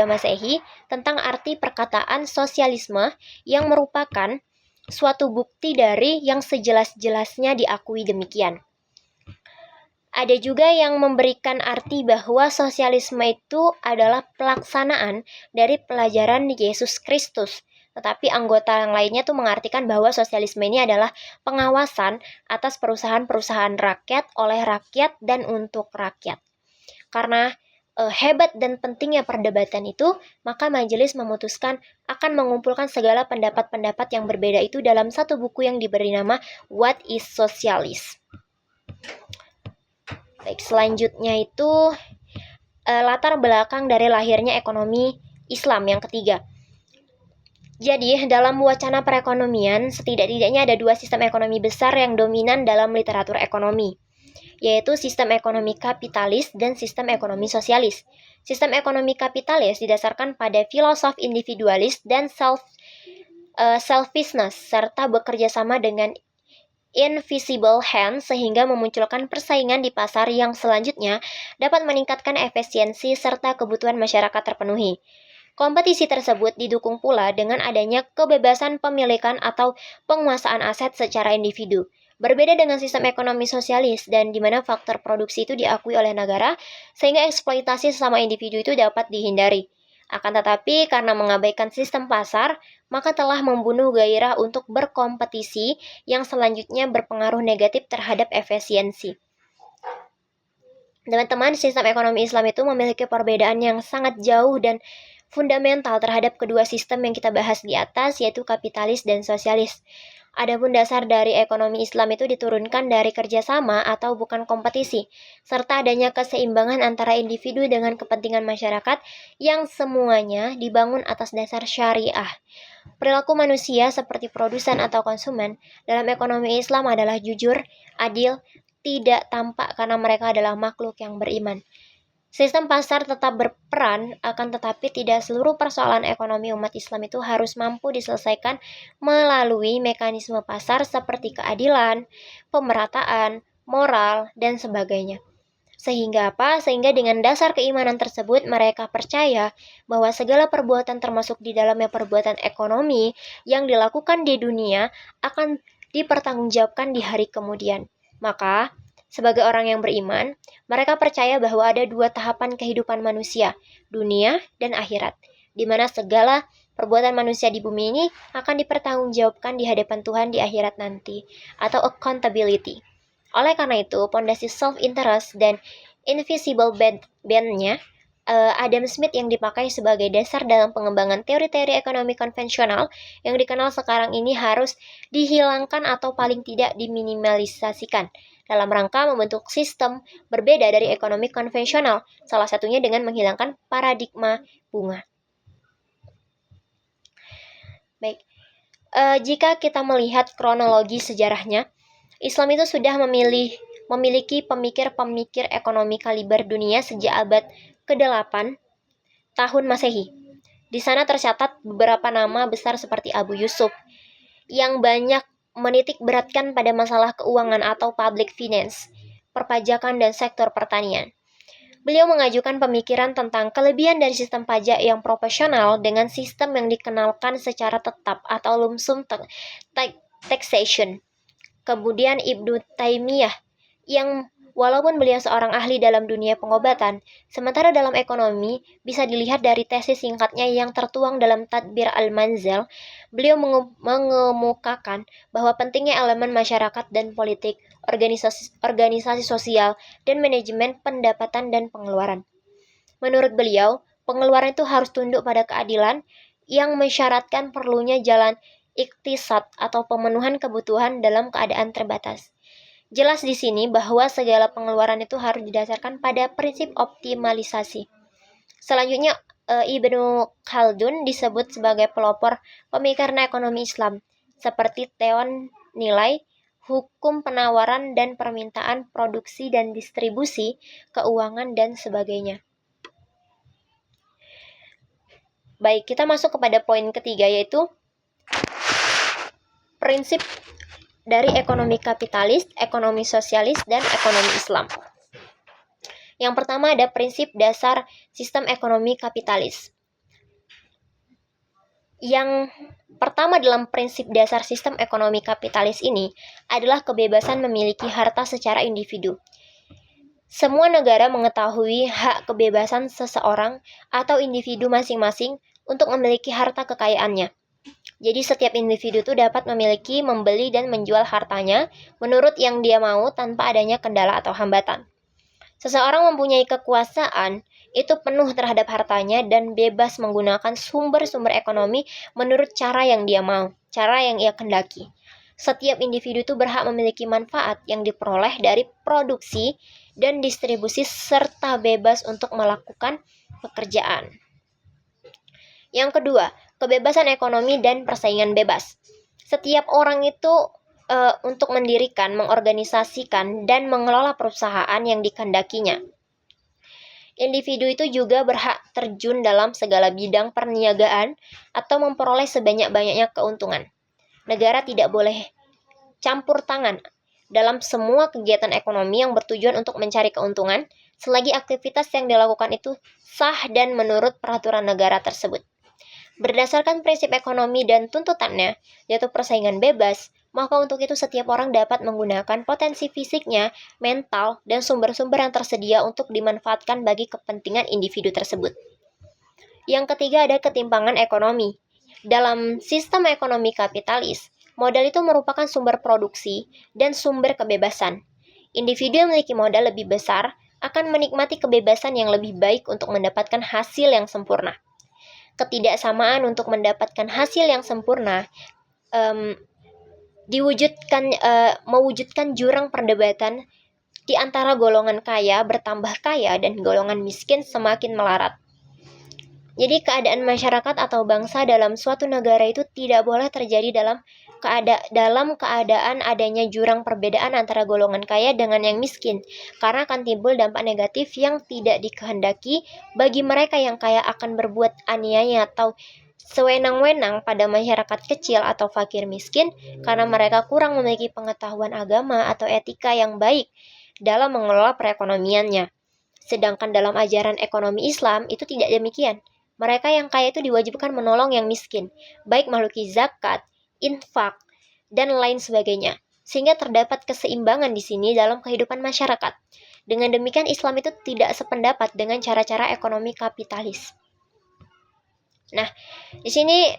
Masehi tentang arti perkataan sosialisme yang merupakan suatu bukti dari yang sejelas-jelasnya diakui demikian. Ada juga yang memberikan arti bahwa sosialisme itu adalah pelaksanaan dari pelajaran Yesus Kristus. Tetapi anggota yang lainnya tuh mengartikan bahwa sosialisme ini adalah pengawasan atas perusahaan-perusahaan rakyat oleh rakyat dan untuk rakyat. Karena hebat dan pentingnya perdebatan itu, maka majelis memutuskan akan mengumpulkan segala pendapat-pendapat yang berbeda itu dalam satu buku yang diberi nama What is Socialist? Baik, selanjutnya itu latar belakang dari lahirnya ekonomi Islam yang ketiga. Jadi, dalam wacana perekonomian, setidak-tidaknya ada dua sistem ekonomi besar yang dominan dalam literatur ekonomi, yaitu sistem ekonomi kapitalis dan sistem ekonomi sosialis. Sistem ekonomi kapitalis didasarkan pada filosof individualis dan selfishness, serta bekerja sama dengan invisible hand sehingga memunculkan persaingan di pasar yang selanjutnya dapat meningkatkan efisiensi serta kebutuhan masyarakat terpenuhi. Kompetisi tersebut didukung pula dengan adanya kebebasan pemilikan atau penguasaan aset secara individu. Berbeda dengan sistem ekonomi sosialis dan di mana faktor produksi itu diakui oleh negara, sehingga eksploitasi sesama individu itu dapat dihindari. Akan tetapi, karena mengabaikan sistem pasar, maka telah membunuh gairah untuk berkompetisi yang selanjutnya berpengaruh negatif terhadap efisiensi. Teman-teman, sistem ekonomi Islam itu memiliki perbedaan yang sangat jauh dan fundamental terhadap kedua sistem yang kita bahas di atas, yaitu kapitalis dan sosialis. Adapun dasar dari ekonomi Islam itu diturunkan dari kerjasama atau bukan kompetisi, serta adanya keseimbangan antara individu dengan kepentingan masyarakat yang semuanya dibangun atas dasar syariah. Perilaku manusia seperti produsen atau konsumen dalam ekonomi Islam adalah jujur, adil, tidak tampak karena mereka adalah makhluk yang beriman. Sistem pasar tetap berperan, akan tetapi tidak seluruh persoalan ekonomi umat Islam itu harus mampu diselesaikan melalui mekanisme pasar seperti keadilan, pemerataan, moral, dan sebagainya. Sehingga apa? Sehingga dengan dasar keimanan tersebut mereka percaya bahwa segala perbuatan termasuk di dalamnya perbuatan ekonomi yang dilakukan di dunia akan dipertanggungjawabkan di hari kemudian. Maka, sebagai orang yang beriman, mereka percaya bahwa ada dua tahapan kehidupan manusia, dunia dan akhirat, di mana segala perbuatan manusia di bumi ini akan dipertanggungjawabkan di hadapan Tuhan di akhirat nanti, atau accountability. Oleh karena itu, pondasi self-interest dan invisible band-nya Adam Smith yang dipakai sebagai dasar dalam pengembangan teori-teori ekonomi konvensional yang dikenal sekarang ini harus dihilangkan atau paling tidak diminimalisasikan dalam rangka membentuk sistem berbeda dari ekonomi konvensional, salah satunya dengan menghilangkan paradigma bunga. Baik, jika kita melihat kronologi sejarahnya, Islam itu sudah memiliki pemikir-pemikir ekonomi kaliber dunia sejak abad ke-8 tahun Masehi. Di sana tercatat beberapa nama besar seperti Abu Yusuf yang banyak menitik beratkan pada masalah keuangan atau public finance, perpajakan dan sektor pertanian. Beliau mengajukan pemikiran tentang kelebihan dari sistem pajak yang proporsional dengan sistem yang dikenalkan secara tetap atau lump sum taxation. Kemudian Ibnu Taimiyah yang walaupun beliau seorang ahli dalam dunia pengobatan, sementara dalam ekonomi bisa dilihat dari tesis singkatnya yang tertuang dalam Tadbir al-Manzil, beliau mengemukakan bahwa pentingnya elemen masyarakat dan politik, organisasi sosial, dan manajemen pendapatan dan pengeluaran. Menurut beliau, pengeluaran itu harus tunduk pada keadilan yang mensyaratkan perlunya jalan iktisad atau pemenuhan kebutuhan dalam keadaan terbatas. Jelas di sini bahwa segala pengeluaran itu harus didasarkan pada prinsip optimalisasi. Selanjutnya, Ibnu Khaldun disebut sebagai pelopor pemikiran ekonomi Islam, seperti teori nilai, hukum penawaran dan permintaan, produksi dan distribusi, keuangan, dan sebagainya. Baik, kita masuk kepada poin ketiga, yaitu prinsip dari ekonomi kapitalis, ekonomi sosialis, dan ekonomi Islam. Yang pertama ada prinsip dasar sistem ekonomi kapitalis. Yang pertama dalam prinsip dasar sistem ekonomi kapitalis ini adalah kebebasan memiliki harta secara individu. Semua negara mengetahui hak kebebasan seseorang atau individu masing-masing untuk memiliki harta kekayaannya. Jadi setiap individu itu dapat memiliki, membeli, dan menjual hartanya menurut yang dia mau tanpa adanya kendala atau hambatan. Seseorang mempunyai kekuasaan itu penuh terhadap hartanya dan bebas menggunakan sumber-sumber ekonomi menurut cara yang dia mau, cara yang ia kendaki. Setiap individu itu berhak memiliki manfaat yang diperoleh dari produksi dan distribusi serta bebas untuk melakukan pekerjaan. Yang kedua, kebebasan ekonomi dan persaingan bebas. Setiap orang itu untuk mendirikan, mengorganisasikan, dan mengelola perusahaan yang dikehendakinya. Individu itu juga berhak terjun dalam segala bidang perniagaan atau memperoleh sebanyak-banyaknya keuntungan. Negara tidak boleh campur tangan dalam semua kegiatan ekonomi yang bertujuan untuk mencari keuntungan, selagi aktivitas yang dilakukan itu sah dan menurut peraturan negara tersebut. Berdasarkan prinsip ekonomi dan tuntutannya, yaitu persaingan bebas, maka untuk itu setiap orang dapat menggunakan potensi fisiknya, mental, dan sumber-sumber yang tersedia untuk dimanfaatkan bagi kepentingan individu tersebut. Yang ketiga ada ketimpangan ekonomi. Dalam sistem ekonomi kapitalis, modal itu merupakan sumber produksi dan sumber kebebasan. Individu yang memiliki modal lebih besar akan menikmati kebebasan yang lebih baik untuk mendapatkan hasil yang sempurna. Ketidaksamaan untuk mendapatkan hasil yang sempurna mewujudkan jurang perdebatan di antara golongan kaya bertambah kaya dan golongan miskin semakin melarat. Jadi keadaan masyarakat atau bangsa dalam suatu negara itu tidak boleh terjadi dalam keadaan adanya jurang perbedaan antara golongan kaya dengan yang miskin, karena akan timbul dampak negatif yang tidak dikehendaki bagi mereka yang kaya akan berbuat aniaya atau sewenang-wenang pada masyarakat kecil atau fakir miskin karena mereka kurang memiliki pengetahuan agama atau etika yang baik dalam mengelola perekonomiannya. Sedangkan dalam ajaran ekonomi Islam itu tidak demikian. Mereka yang kaya itu diwajibkan menolong yang miskin, baik melalui zakat, infak, dan lain sebagainya. Sehingga terdapat keseimbangan di sini dalam kehidupan masyarakat. Dengan demikian Islam itu tidak sependapat dengan cara-cara ekonomi kapitalis. Nah, di sini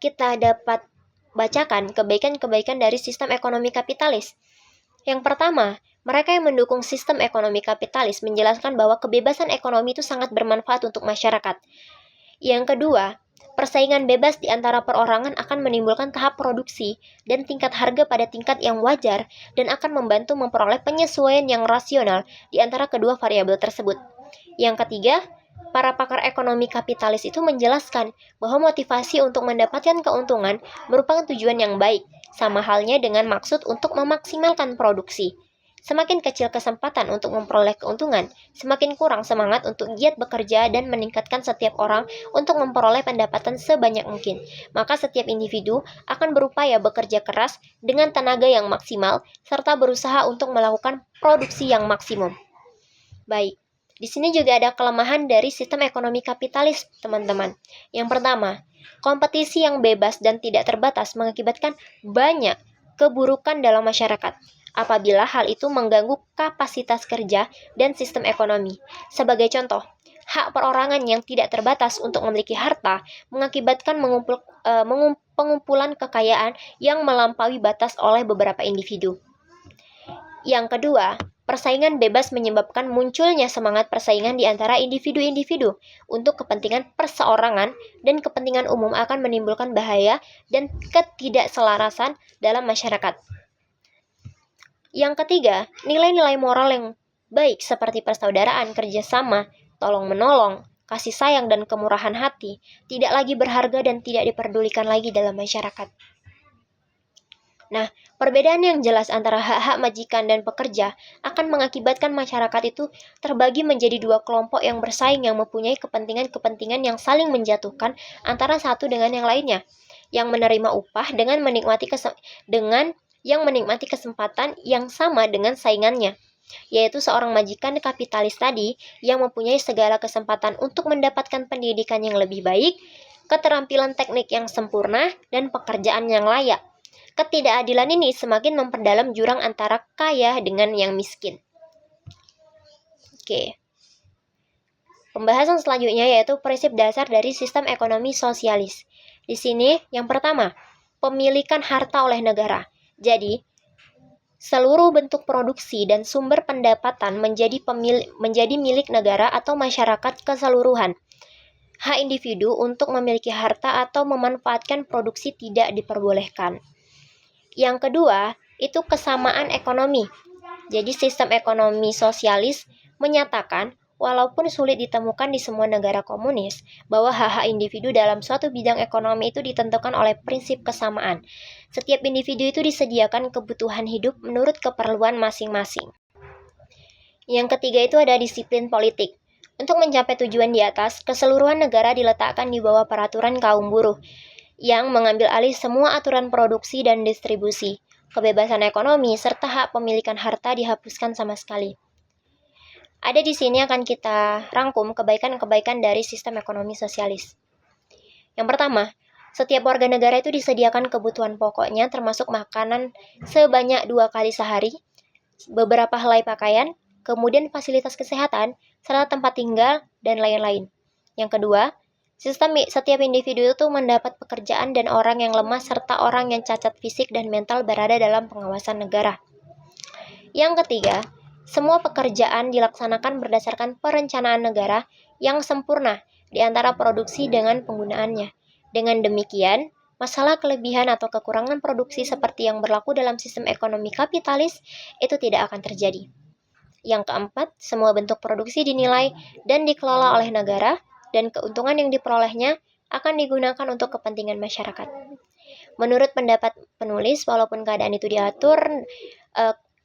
kita dapat bacakan kebaikan-kebaikan dari sistem ekonomi kapitalis. Yang pertama, Mereka yang mendukung sistem ekonomi kapitalis menjelaskan bahwa kebebasan ekonomi itu sangat bermanfaat untuk masyarakat. Yang kedua, persaingan bebas di antara perorangan akan menimbulkan tahap produksi dan tingkat harga pada tingkat yang wajar dan akan membantu memperoleh penyesuaian yang rasional di antara kedua variabel tersebut. Yang ketiga, para pakar ekonomi kapitalis itu menjelaskan bahwa motivasi untuk mendapatkan keuntungan merupakan tujuan yang baik, sama halnya dengan maksud untuk memaksimalkan produksi. Semakin kecil kesempatan untuk memperoleh keuntungan, semakin kurang semangat untuk giat bekerja dan meningkatkan setiap orang untuk memperoleh pendapatan sebanyak mungkin. Maka setiap individu akan berupaya bekerja keras dengan tenaga yang maksimal serta berusaha untuk melakukan produksi yang maksimum. Baik, di sini juga ada kelemahan dari sistem ekonomi kapitalis, teman-teman. Yang pertama, kompetisi yang bebas dan tidak terbatas mengakibatkan banyak keburukan dalam masyarakat apabila hal itu mengganggu kapasitas kerja dan sistem ekonomi. Sebagai contoh, hak perorangan yang tidak terbatas untuk memiliki harta mengakibatkan pengumpulan kekayaan yang melampaui batas oleh beberapa individu. Yang kedua, persaingan bebas menyebabkan munculnya semangat persaingan di antara individu-individu untuk kepentingan perseorangan dan kepentingan umum akan menimbulkan bahaya dan ketidakselarasan dalam masyarakat. Yang ketiga, nilai-nilai moral yang baik seperti persaudaraan, kerjasama, tolong-menolong, kasih sayang, dan kemurahan hati tidak lagi berharga dan tidak diperdulikan lagi dalam masyarakat. Nah, perbedaan yang jelas antara hak-hak majikan dan pekerja akan mengakibatkan masyarakat itu terbagi menjadi dua kelompok yang bersaing yang mempunyai kepentingan-kepentingan yang saling menjatuhkan antara satu dengan yang lainnya, yang menerima upah dengan menikmati kesempatan yang sama dengan saingannya, yaitu seorang majikan kapitalis tadi yang mempunyai segala kesempatan untuk mendapatkan pendidikan yang lebih baik, keterampilan teknik yang sempurna, dan pekerjaan yang layak. Ketidakadilan ini semakin memperdalam jurang antara kaya dengan yang miskin. Oke. Pembahasan selanjutnya yaitu prinsip dasar dari sistem ekonomi sosialis. Di sini, yang pertama, pemilikan harta oleh negara. Jadi, seluruh bentuk produksi dan sumber pendapatan menjadi milik negara atau masyarakat keseluruhan. Hak individu untuk memiliki harta atau memanfaatkan produksi tidak diperbolehkan. Yang kedua, itu kesamaan ekonomi. Jadi, sistem ekonomi sosialis menyatakan walaupun sulit ditemukan di semua negara komunis, bahwa hak-hak individu dalam suatu bidang ekonomi itu ditentukan oleh prinsip kesamaan. Setiap individu itu disediakan kebutuhan hidup menurut keperluan masing-masing. Yang ketiga itu ada disiplin politik. Untuk mencapai tujuan di atas, keseluruhan negara diletakkan di bawah peraturan kaum buruh, yang mengambil alih semua aturan produksi dan distribusi. Kebebasan ekonomi serta hak pemilikan harta dihapuskan sama sekali. Ada di sini akan kita rangkum kebaikan-kebaikan dari sistem ekonomi sosialis. Yang pertama, setiap warga negara itu disediakan kebutuhan pokoknya termasuk makanan sebanyak 2 kali sehari, beberapa helai pakaian, kemudian fasilitas kesehatan, serta tempat tinggal, dan lain-lain. Yang kedua, setiap individu itu mendapat pekerjaan dan orang yang lemah serta orang yang cacat fisik dan mental berada dalam pengawasan negara. Yang ketiga, semua pekerjaan dilaksanakan berdasarkan perencanaan negara yang sempurna di antara produksi dengan penggunaannya. Dengan demikian, masalah kelebihan atau kekurangan produksi seperti yang berlaku dalam sistem ekonomi kapitalis itu tidak akan terjadi. Yang keempat, semua bentuk produksi dinilai dan dikelola oleh negara dan keuntungan yang diperolehnya akan digunakan untuk kepentingan masyarakat. Menurut pendapat penulis, walaupun keadaan itu diatur,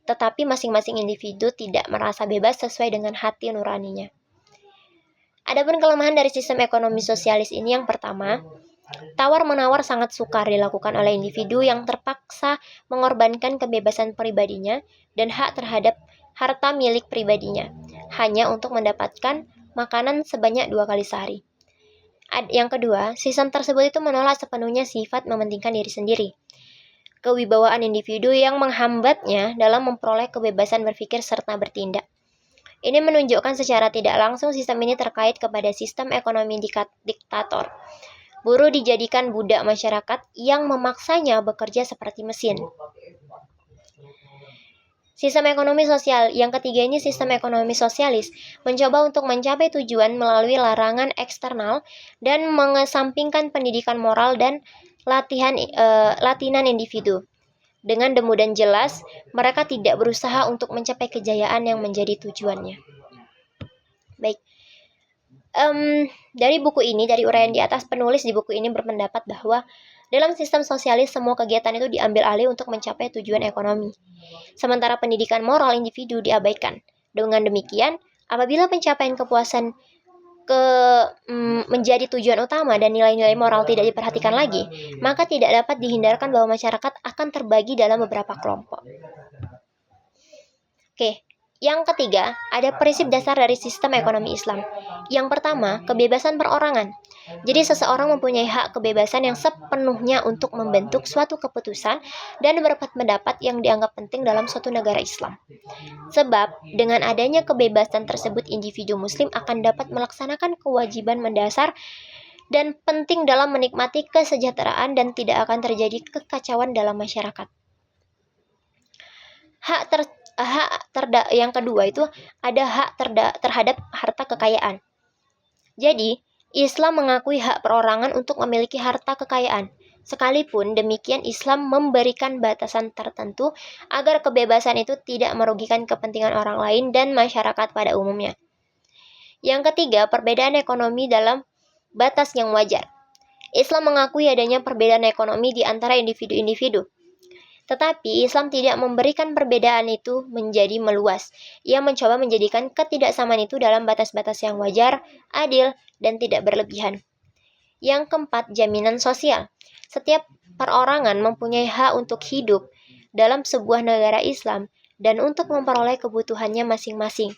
tetapi masing-masing individu tidak merasa bebas sesuai dengan hati nuraninya. Adapun kelemahan dari sistem ekonomi sosialis ini yang pertama, tawar-menawar sangat sukar dilakukan oleh individu yang terpaksa mengorbankan kebebasan pribadinya dan hak terhadap harta milik pribadinya, hanya untuk mendapatkan makanan sebanyak 2 kali sehari. Yang kedua, sistem tersebut itu menolak sepenuhnya sifat mementingkan diri sendiri. Kewibawaan individu yang menghambatnya dalam memperoleh kebebasan berpikir serta bertindak. Ini menunjukkan secara tidak langsung sistem ini terkait kepada sistem ekonomi diktator. Buruh dijadikan budak masyarakat yang memaksanya bekerja seperti mesin. Sistem ekonomi sosial. Yang ketiga ini sistem ekonomi sosialis, mencoba untuk mencapai tujuan melalui larangan eksternal dan mengesampingkan pendidikan moral dan latihan individu. Dengan demu dan jelas, mereka tidak berusaha untuk mencapai kejayaan yang menjadi tujuannya. Baik. Dari buku ini, dari uraian di atas, penulis di buku ini berpendapat bahwa dalam sistem sosialis semua kegiatan itu diambil alih untuk mencapai tujuan ekonomi. Sementara pendidikan moral individu diabaikan. Dengan demikian, apabila pencapaian kepuasan menjadi tujuan utama dan nilai-nilai moral tidak diperhatikan lagi, maka tidak dapat dihindarkan bahwa masyarakat akan terbagi dalam beberapa kelompok. Oke. Yang ketiga, ada prinsip dasar dari sistem ekonomi Islam. Yang pertama, kebebasan perorangan. Jadi seseorang mempunyai hak kebebasan yang sepenuhnya untuk membentuk suatu keputusan dan berpendapat yang dianggap penting dalam suatu negara Islam. Sebab, dengan adanya kebebasan tersebut, individu muslim akan dapat melaksanakan kewajiban mendasar dan penting dalam menikmati kesejahteraan dan tidak akan terjadi kekacauan dalam masyarakat. Yang kedua itu ada hak terhadap harta kekayaan. Jadi, Islam mengakui hak perorangan untuk memiliki harta kekayaan. Sekalipun demikian, Islam memberikan batasan tertentu agar kebebasan itu tidak merugikan kepentingan orang lain dan masyarakat pada umumnya. Yang ketiga, perbedaan ekonomi dalam batas yang wajar. Islam mengakui adanya perbedaan ekonomi di antara individu-individu. Tetapi Islam tidak memberikan perbedaan itu menjadi meluas. Ia mencoba menjadikan ketidaksamaan itu dalam batas-batas yang wajar, adil, dan tidak berlebihan. Yang keempat, jaminan sosial. Setiap perorangan mempunyai hak untuk hidup dalam sebuah negara Islam dan untuk memperoleh kebutuhannya masing-masing.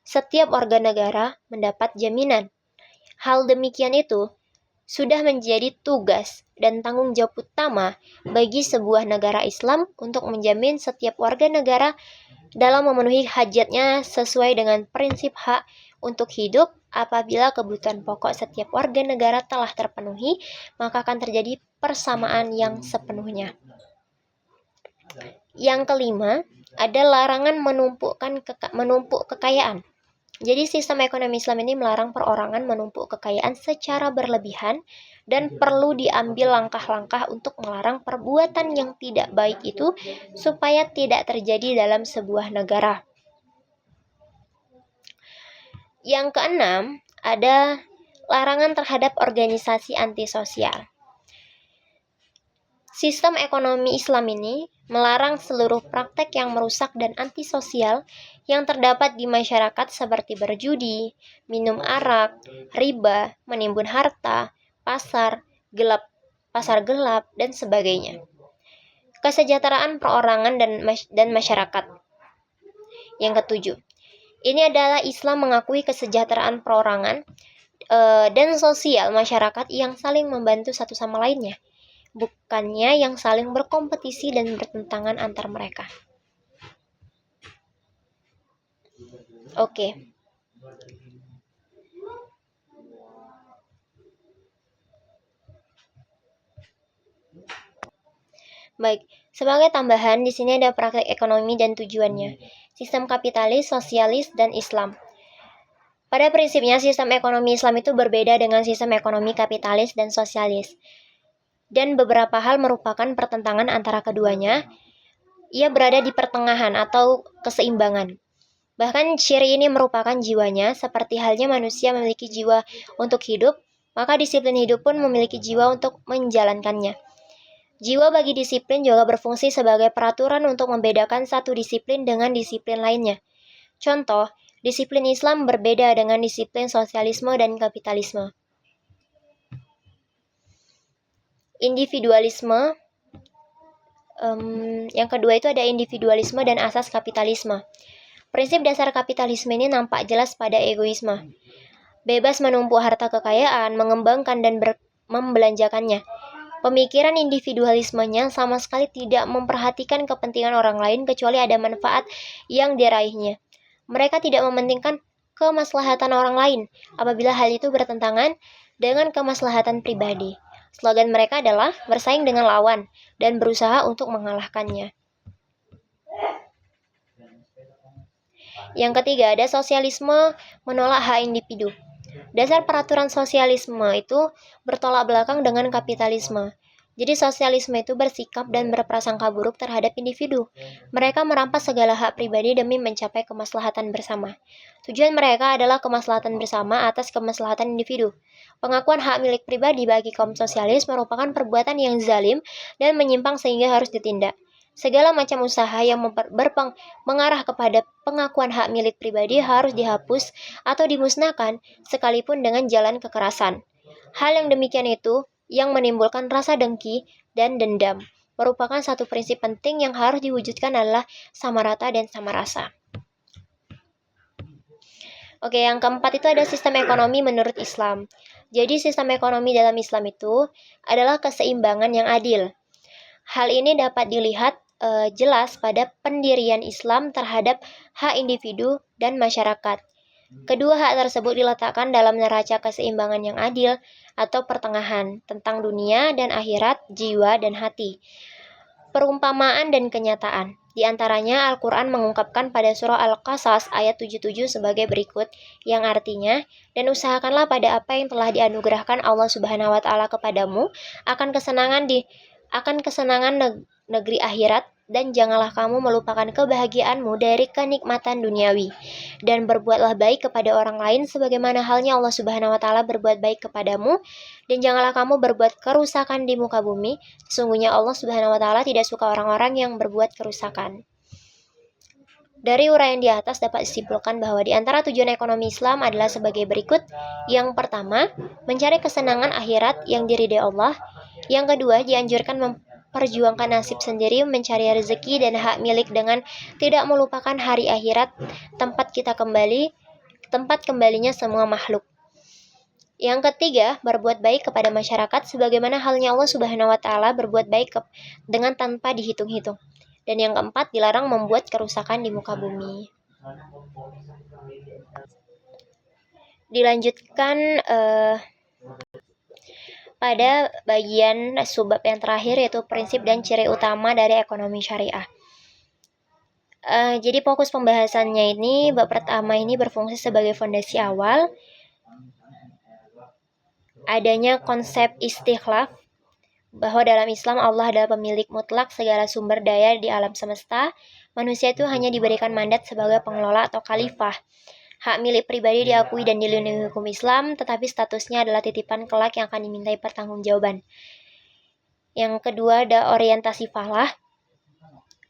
Setiap warga negara mendapat jaminan. Hal demikian itu sudah menjadi tugas dan tanggung jawab utama bagi sebuah negara Islam untuk menjamin setiap warga negara dalam memenuhi hajatnya sesuai dengan prinsip hak untuk hidup. Apabila kebutuhan pokok setiap warga negara telah terpenuhi, maka akan terjadi persamaan yang sepenuhnya. Yang kelima, ada larangan menumpuk kekayaan. Jadi sistem ekonomi Islam ini melarang perorangan menumpuk kekayaan secara berlebihan dan perlu diambil langkah-langkah untuk melarang perbuatan yang tidak baik itu supaya tidak terjadi dalam sebuah negara. Yang keenam, ada larangan terhadap organisasi antisosial. Sistem ekonomi Islam ini melarang seluruh praktek yang merusak dan antisosial yang terdapat di masyarakat seperti berjudi, minum arak, riba, menimbun harta, pasar gelap, dan sebagainya. Kesejahteraan perorangan dan masyarakat. Yang ketujuh, ini adalah Islam mengakui kesejahteraan perorangan dan sosial masyarakat yang saling membantu satu sama lainnya, bukannya yang saling berkompetisi dan bertentangan antar mereka. Oke. Baik, sebagai tambahan di sini ada praktek ekonomi dan tujuannya. Sistem kapitalis, sosialis, dan Islam. Pada prinsipnya, sistem ekonomi Islam itu berbeda dengan sistem ekonomi kapitalis dan sosialis. Dan beberapa hal merupakan pertentangan antara keduanya. Ia berada di pertengahan atau keseimbangan. Bahkan ciri ini merupakan jiwanya, seperti halnya manusia memiliki jiwa untuk hidup, maka disiplin hidup pun memiliki jiwa untuk menjalankannya. Jiwa bagi disiplin juga berfungsi sebagai peraturan untuk membedakan satu disiplin dengan disiplin lainnya. Contoh, disiplin Islam berbeda dengan disiplin sosialisme dan kapitalisme. Individualisme. Yang kedua itu ada individualisme dan asas kapitalisme. Prinsip dasar kapitalisme ini nampak jelas pada egoisme. Bebas menumpuk harta kekayaan, mengembangkan dan membelanjakannya. Pemikiran individualismenya sama sekali tidak memperhatikan kepentingan orang lain kecuali ada manfaat yang diraihnya. Mereka tidak mementingkan kemaslahatan orang lain apabila hal itu bertentangan dengan kemaslahatan pribadi. Slogan mereka adalah bersaing dengan lawan dan berusaha untuk mengalahkannya. Yang ketiga, ada sosialisme menolak hak individu. Dasar peraturan sosialisme itu bertolak belakang dengan kapitalisme. Jadi sosialisme itu bersikap dan berprasangka buruk terhadap individu. Mereka merampas segala hak pribadi demi mencapai kemaslahatan bersama. Tujuan mereka adalah kemaslahatan bersama atas kemaslahatan individu. Pengakuan hak milik pribadi bagi kaum sosialis merupakan perbuatan yang zalim dan menyimpang sehingga harus ditindak. Segala macam usaha yang mengarah kepada pengakuan hak milik pribadi harus dihapus atau dimusnahkan, sekalipun dengan jalan kekerasan. Hal yang demikian itu yang menimbulkan rasa dengki dan dendam. Merupakan satu prinsip penting yang harus diwujudkan adalah sama rata dan sama rasa. Oke, yang keempat itu ada sistem ekonomi menurut Islam. Jadi sistem ekonomi dalam Islam itu adalah keseimbangan yang adil. Hal ini dapat dilihat jelas pada pendirian Islam terhadap hak individu dan masyarakat. Kedua hak tersebut diletakkan dalam neraca keseimbangan yang adil atau pertengahan tentang dunia dan akhirat, jiwa dan hati. Perumpamaan dan kenyataan. Di antaranya Al-Quran mengungkapkan pada surah Al-Qasas ayat 77 sebagai berikut, yang artinya, dan usahakanlah pada apa yang telah dianugerahkan Allah Subhanahu wa Ta'ala kepadamu akan kesenangan negeri akhirat, dan janganlah kamu melupakan kebahagiaanmu dari kenikmatan duniawi, dan berbuatlah baik kepada orang lain sebagaimana halnya Allah Subhanahu wa Ta'ala berbuat baik kepadamu, dan janganlah kamu berbuat kerusakan di muka bumi. Sesungguhnya Allah Subhanahu wa Ta'ala tidak suka orang-orang yang berbuat kerusakan. Dari uraian di atas dapat disimpulkan bahwa di antara tujuan ekonomi Islam adalah sebagai berikut. Yang pertama, mencari kesenangan akhirat yang diridai Allah. Yang kedua, dianjurkan memperjuangkan nasib sendiri, mencari rezeki dan hak milik dengan tidak melupakan hari akhirat, tempat kembalinya semua makhluk. Yang ketiga, berbuat baik kepada masyarakat sebagaimana halnya Allah Subhanahu wa Ta'ala berbuat baik dengan tanpa dihitung-hitung. Dan yang keempat, dilarang membuat kerusakan di muka bumi. Dilanjutkan pada bagian subbab yang terakhir, yaitu prinsip dan ciri utama dari ekonomi syariah. Jadi fokus pembahasannya ini, bab pertama ini berfungsi sebagai fondasi awal. Adanya konsep istikhlaf, bahwa dalam Islam Allah adalah pemilik mutlak segala sumber daya di alam semesta. Manusia itu hanya diberikan mandat sebagai pengelola atau khalifah. Hak milik pribadi diakui dan dilindungi hukum Islam, tetapi statusnya adalah titipan kelak yang akan dimintai pertanggungjawaban. Yang kedua, ada orientasi falah,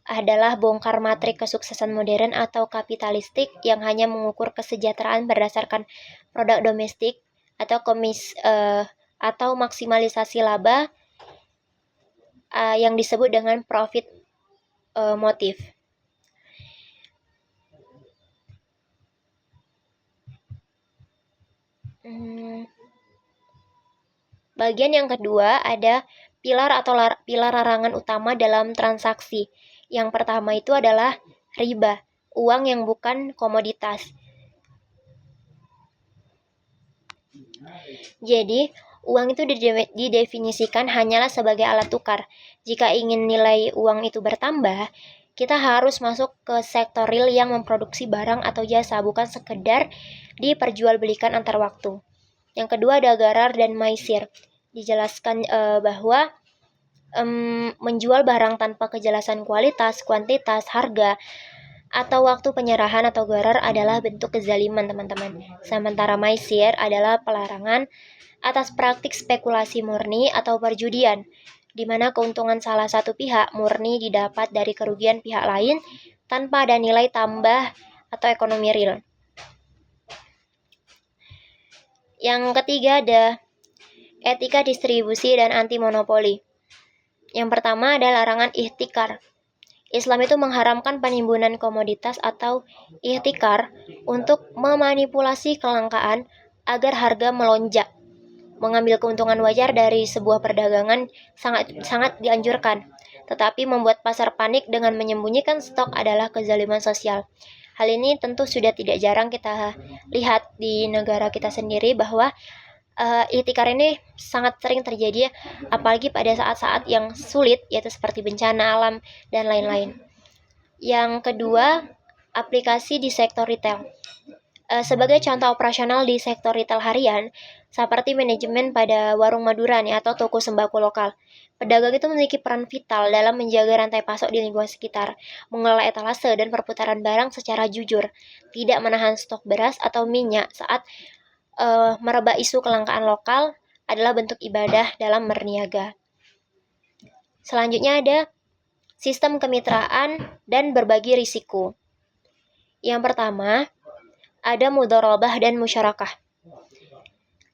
adalah bongkar matrik kesuksesan modern atau kapitalistik yang hanya mengukur kesejahteraan berdasarkan produk domestik atau maksimalisasi laba, yang disebut dengan profit motif. Bagian yang kedua ada pilar larangan utama dalam transaksi. Yang pertama itu adalah riba, uang yang bukan komoditas. Jadi, uang itu didefinisikan hanyalah sebagai alat tukar. Jika ingin nilai uang itu bertambah, kita harus masuk ke sektor real yang memproduksi barang atau jasa, bukan sekedar diperjualbelikan antar waktu. Yang kedua ada gharar dan maisir. Dijelaskan bahwa menjual barang tanpa kejelasan kualitas, kuantitas, harga, atau waktu penyerahan atau gharar adalah bentuk kezaliman, teman-teman. Sementara maisir adalah pelarangan atas praktik spekulasi murni atau perjudian, di mana keuntungan salah satu pihak murni didapat dari kerugian pihak lain tanpa ada nilai tambah atau ekonomi real. Yang ketiga ada etika distribusi dan anti monopoli. Yang pertama ada larangan ihtikar. Islam itu mengharamkan penimbunan komoditas atau ihtikar untuk memanipulasi kelangkaan agar harga melonjak. Mengambil keuntungan wajar dari sebuah perdagangan sangat dianjurkan, tetapi membuat pasar panik dengan menyembunyikan stok adalah kezaliman sosial. Hal ini tentu sudah tidak jarang kita lihat di negara kita sendiri, bahwa ihtikar ini sangat sering terjadi, apalagi pada saat-saat yang sulit, yaitu seperti bencana alam dan lain-lain. Yang kedua aplikasi di sektor retail. Sebagai contoh operasional di sektor retail harian, seperti manajemen pada warung Madura nih atau toko sembako lokal. Pedagang itu memiliki peran vital dalam menjaga rantai pasok di lingkungan sekitar, mengelola etalase dan perputaran barang secara jujur, tidak menahan stok beras atau minyak saat merebak isu kelangkaan lokal adalah bentuk ibadah dalam berniaga. Selanjutnya ada sistem kemitraan dan berbagi risiko. Yang pertama, ada mudharabah dan musyarakah.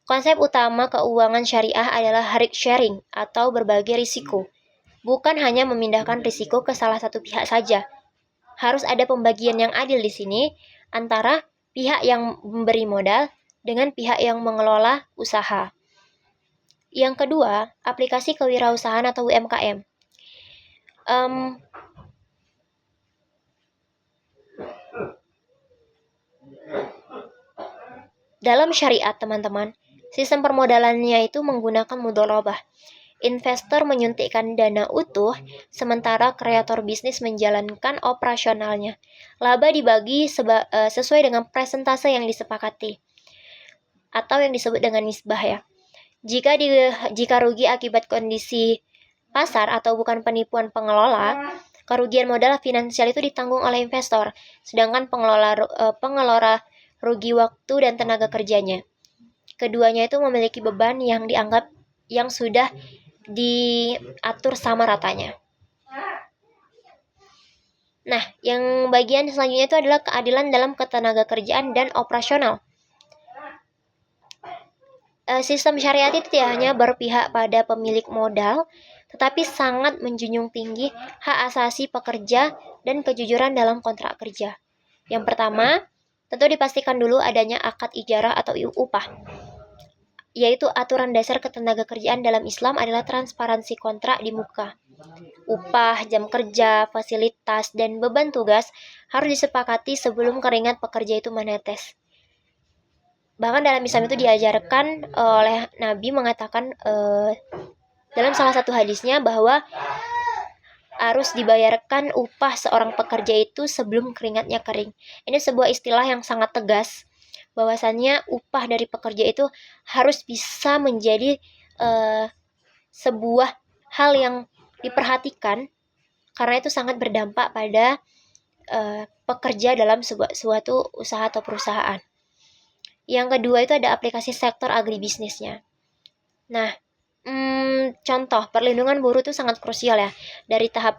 Konsep utama keuangan syariah adalah risk sharing atau berbagi risiko. Bukan hanya memindahkan risiko ke salah satu pihak saja. Harus ada pembagian yang adil di sini antara pihak yang memberi modal dengan pihak yang mengelola usaha. Yang kedua, aplikasi kewirausahaan atau UMKM. Dalam syariat, teman-teman, sistem permodalannya itu menggunakan mudharabah. Investor menyuntikkan dana utuh, sementara kreator bisnis menjalankan operasionalnya. Laba dibagi sesuai dengan persentase yang disepakati, atau yang disebut dengan nisbah ya. Jika rugi akibat kondisi pasar atau bukan penipuan pengelola, kerugian modal finansial itu ditanggung oleh investor, sedangkan pengelola rugi waktu dan tenaga kerjanya. Keduanya itu memiliki beban yang dianggap yang sudah diatur sama ratanya. Nah, yang bagian selanjutnya itu adalah keadilan dalam ketenaga kerjaan dan operasional. Sistem syariat itu tidak hanya berpihak pada pemilik modal, tetapi sangat menjunjung tinggi hak asasi pekerja dan kejujuran dalam kontrak kerja. Yang pertama, tentu dipastikan dulu adanya akad ijarah atau upah, yaitu aturan dasar ketenaga kerjaan dalam Islam adalah transparansi kontrak di muka. Upah, jam kerja, fasilitas, dan beban tugas harus disepakati sebelum keringat pekerja itu menetes. Bahkan dalam Islam itu diajarkan oleh Nabi mengatakan dalam salah satu hadisnya bahwa harus dibayarkan upah seorang pekerja itu sebelum keringatnya kering. Ini sebuah istilah yang sangat tegas, bahwasannya upah dari pekerja itu harus bisa menjadi sebuah hal yang diperhatikan, karena itu sangat berdampak pada pekerja dalam suatu usaha atau perusahaan. Yang kedua itu ada aplikasi sektor agribisnisnya. Nah, contoh perlindungan buruh itu sangat krusial ya. Dari tahap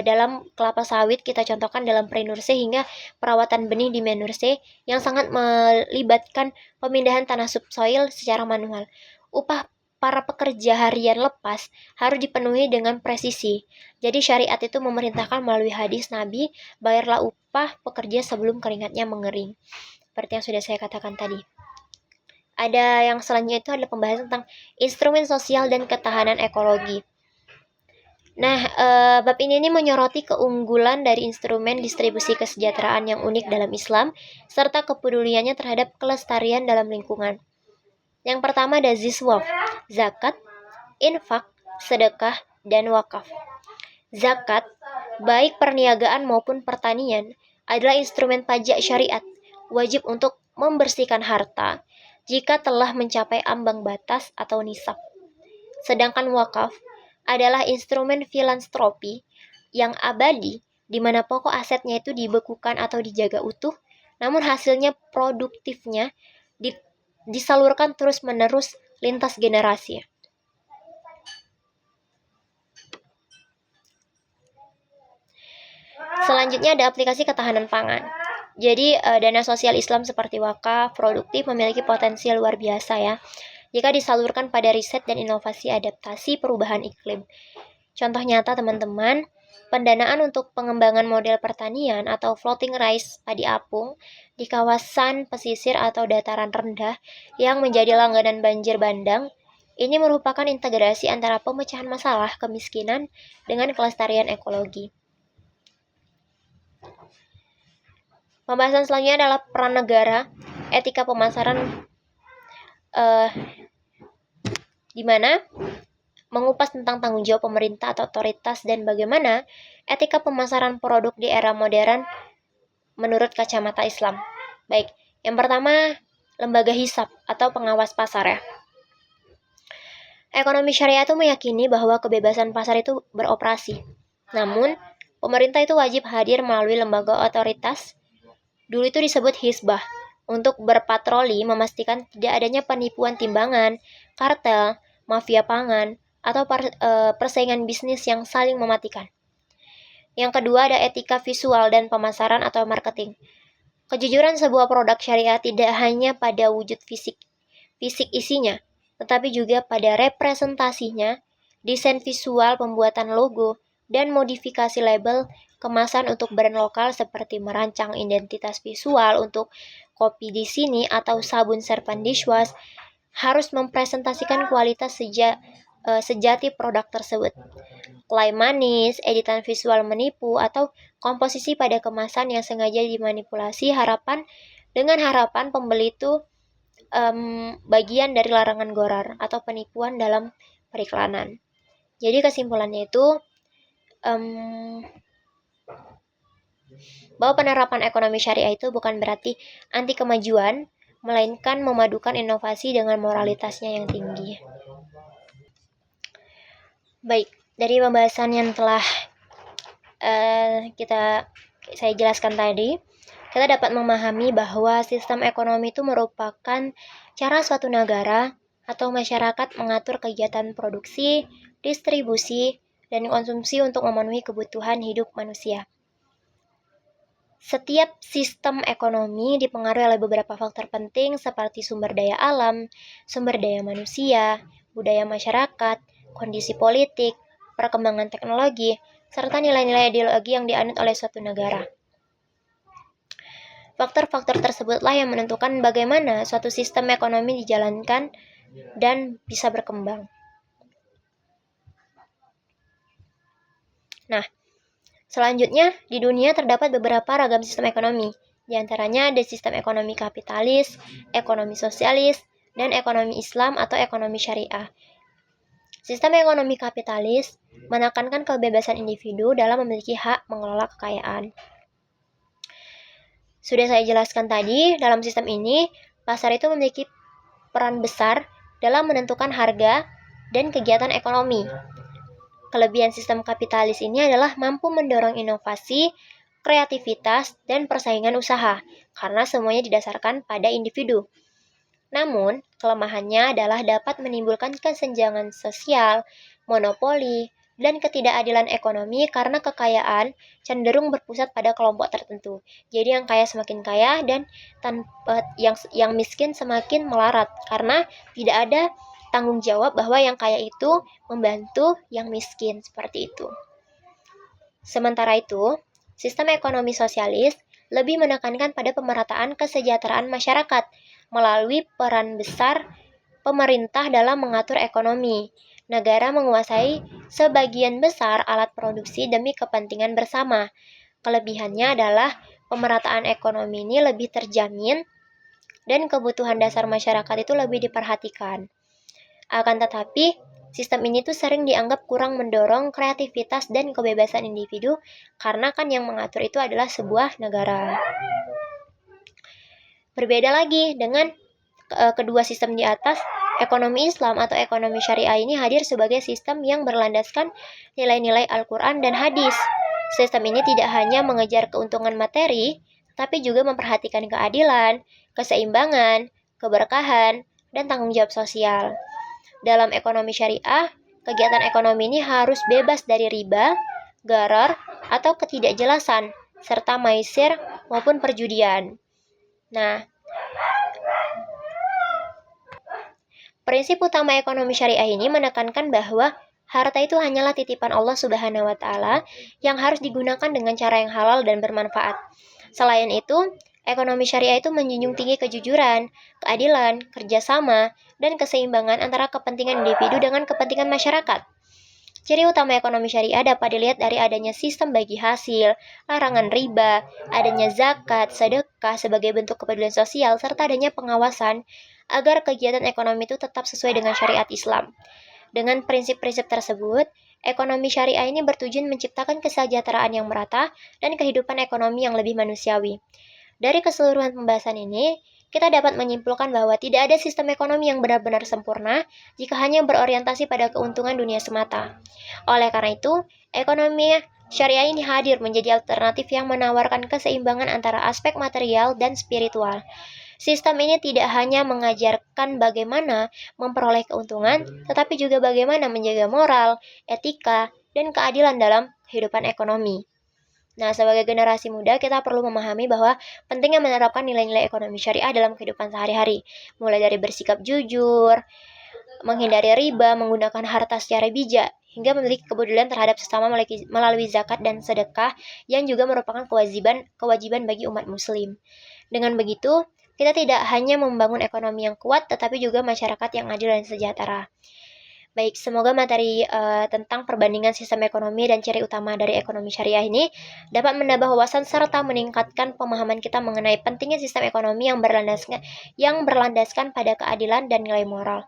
dalam kelapa sawit kita contohkan dalam Prenurse hingga perawatan benih di Menurse yang sangat melibatkan pemindahan tanah subsoil secara manual. Upah para pekerja harian lepas harus dipenuhi dengan presisi. Jadi syariat itu memerintahkan melalui hadis Nabi, bayarlah upah pekerja sebelum keringatnya mengering. Seperti yang sudah saya katakan tadi. Ada yang selanjutnya itu adalah pembahasan tentang instrumen sosial dan ketahanan ekologi. Nah, bab ini menyoroti keunggulan dari instrumen distribusi kesejahteraan yang unik dalam Islam, serta kepeduliannya terhadap kelestarian dalam lingkungan. Yang pertama ada ziswaf, zakat, infak, sedekah, dan wakaf. Zakat, baik perniagaan maupun pertanian, adalah instrumen pajak syariat, wajib untuk membersihkan harta jika telah mencapai ambang batas atau nisab. Sedangkan wakaf adalah instrumen filantropi yang abadi, di mana pokok asetnya itu dibekukan atau dijaga utuh, namun hasilnya produktifnya disalurkan terus-menerus lintas generasi. Selanjutnya ada aplikasi ketahanan pangan. Jadi dana sosial Islam seperti wakaf produktif memiliki potensi luar biasa ya, jika disalurkan pada riset dan inovasi adaptasi perubahan iklim. Contoh nyata teman-teman, pendanaan untuk pengembangan model pertanian atau floating rice padi apung di kawasan pesisir atau dataran rendah yang menjadi langganan banjir bandang, ini merupakan integrasi antara pemecahan masalah kemiskinan dengan kelestarian ekologi. Pembahasan selanjutnya adalah peran negara, etika pemasaran, di mana mengupas tentang tanggung jawab pemerintah atau otoritas dan bagaimana etika pemasaran produk di era modern menurut kacamata Islam. Baik, yang pertama, lembaga hisab atau pengawas pasar ya. Ekonomi syariah itu meyakini bahwa kebebasan pasar itu beroperasi. Namun, pemerintah itu wajib hadir melalui lembaga otoritas, dulu itu disebut hisbah, untuk berpatroli memastikan tidak adanya penipuan timbangan, kartel, mafia pangan, atau persaingan bisnis yang saling mematikan. Yang kedua ada etika visual dan pemasaran atau marketing. Kejujuran sebuah produk syariah tidak hanya pada wujud fisik isinya, tetapi juga pada representasinya, desain visual, pembuatan logo, dan modifikasi label kemasan untuk brand lokal seperti merancang identitas visual untuk kopi di sini atau sabun Serpent dishwash harus mempresentasikan kualitas sejati produk tersebut. Klaim manis, editan visual menipu, atau komposisi pada kemasan yang sengaja dimanipulasi dengan harapan pembeli itu bagian dari larangan gharar atau penipuan dalam periklanan. Jadi kesimpulannya itu bahwa penerapan ekonomi syariah itu bukan berarti anti kemajuan, melainkan memadukan inovasi dengan moralitasnya yang tinggi. Baik, dari pembahasan yang telah saya jelaskan tadi, kita dapat memahami bahwa sistem ekonomi itu merupakan cara suatu negara atau masyarakat mengatur kegiatan produksi, distribusi, dan konsumsi untuk memenuhi kebutuhan hidup manusia. Setiap sistem ekonomi dipengaruhi oleh beberapa faktor penting seperti sumber daya alam, sumber daya manusia, budaya masyarakat, kondisi politik, perkembangan teknologi, serta nilai-nilai ideologi yang dianut oleh suatu negara. Faktor-faktor tersebutlah yang menentukan bagaimana suatu sistem ekonomi dijalankan dan bisa berkembang. Nah, selanjutnya di dunia terdapat beberapa ragam sistem ekonomi. Di antaranya ada sistem ekonomi kapitalis, ekonomi sosialis, dan ekonomi Islam atau ekonomi syariah. Sistem ekonomi kapitalis menekankan kebebasan individu dalam memiliki hak mengelola kekayaan. Sudah saya jelaskan tadi, dalam sistem ini, pasar itu memiliki peran besar dalam menentukan harga dan kegiatan ekonomi. Kelebihan sistem kapitalis ini adalah mampu mendorong inovasi, kreativitas, dan persaingan usaha, karena semuanya didasarkan pada individu. Namun, kelemahannya adalah dapat menimbulkan kesenjangan sosial, monopoli, dan ketidakadilan ekonomi karena kekayaan cenderung berpusat pada kelompok tertentu. Jadi yang kaya semakin kaya dan yang miskin semakin melarat karena tidak ada tanggung jawab bahwa yang kaya itu membantu yang miskin, seperti itu. Sementara itu, sistem ekonomi sosialis lebih menekankan pada pemerataan kesejahteraan masyarakat melalui peran besar pemerintah dalam mengatur ekonomi. Negara menguasai sebagian besar alat produksi demi kepentingan bersama. Kelebihannya adalah pemerataan ekonomi ini lebih terjamin dan kebutuhan dasar masyarakat itu lebih diperhatikan. Akan tetapi, sistem ini tuh sering dianggap kurang mendorong kreativitas dan kebebasan individu karena kan yang mengatur itu adalah sebuah negara. Berbeda lagi dengan kedua sistem di atas, ekonomi Islam atau ekonomi syariah ini hadir sebagai sistem yang berlandaskan nilai-nilai Al-Quran dan hadis. Sistem ini tidak hanya mengejar keuntungan materi, tapi juga memperhatikan keadilan, keseimbangan, keberkahan, dan tanggung jawab sosial. Dalam ekonomi syariah, kegiatan ekonomi ini harus bebas dari riba, gharar, atau ketidakjelasan, serta maisir maupun perjudian. Nah, prinsip utama ekonomi syariah ini menekankan bahwa harta itu hanyalah titipan Allah Subhanahu wa Ta'ala yang harus digunakan dengan cara yang halal dan bermanfaat. Selain itu, ekonomi syariah itu menjunjung tinggi kejujuran, keadilan, kerjasama, dan keseimbangan antara kepentingan individu dengan kepentingan masyarakat. Ciri utama ekonomi syariah dapat dilihat dari adanya sistem bagi hasil, larangan riba, adanya zakat, sedekah sebagai bentuk kepedulian sosial, serta adanya pengawasan agar kegiatan ekonomi itu tetap sesuai dengan syariat Islam. Dengan prinsip-prinsip tersebut, Ekonomi syariah ini bertujuan menciptakan kesejahteraan yang merata dan kehidupan ekonomi yang lebih manusiawi. Dari keseluruhan pembahasan ini, kita dapat menyimpulkan bahwa tidak ada sistem ekonomi yang benar-benar sempurna jika hanya berorientasi pada keuntungan dunia semata. Oleh karena itu, ekonomi syariah ini hadir menjadi alternatif yang menawarkan keseimbangan antara aspek material dan spiritual. Sistem ini tidak hanya mengajarkan bagaimana memperoleh keuntungan, tetapi juga bagaimana menjaga moral, etika, dan keadilan dalam kehidupan ekonomi. Nah, sebagai generasi muda, kita perlu memahami bahwa pentingnya menerapkan nilai-nilai ekonomi syariah dalam kehidupan sehari-hari, mulai dari bersikap jujur, menghindari riba, menggunakan harta secara bijak, hingga memiliki kepedulian terhadap sesama melalui zakat dan sedekah yang juga merupakan kewajiban bagi umat muslim. Dengan begitu, kita tidak hanya membangun ekonomi yang kuat, tetapi juga masyarakat yang adil dan sejahtera. Baik, semoga materi tentang perbandingan sistem ekonomi dan ciri utama dari ekonomi syariah ini dapat menambah wawasan serta meningkatkan pemahaman kita mengenai pentingnya sistem ekonomi yang berlandaskan pada keadilan dan nilai moral.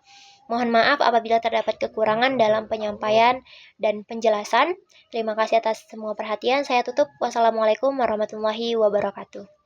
Mohon maaf apabila terdapat kekurangan dalam penyampaian dan penjelasan. Terima kasih atas semua perhatian. Saya tutup. Wassalamualaikum warahmatullahi wabarakatuh.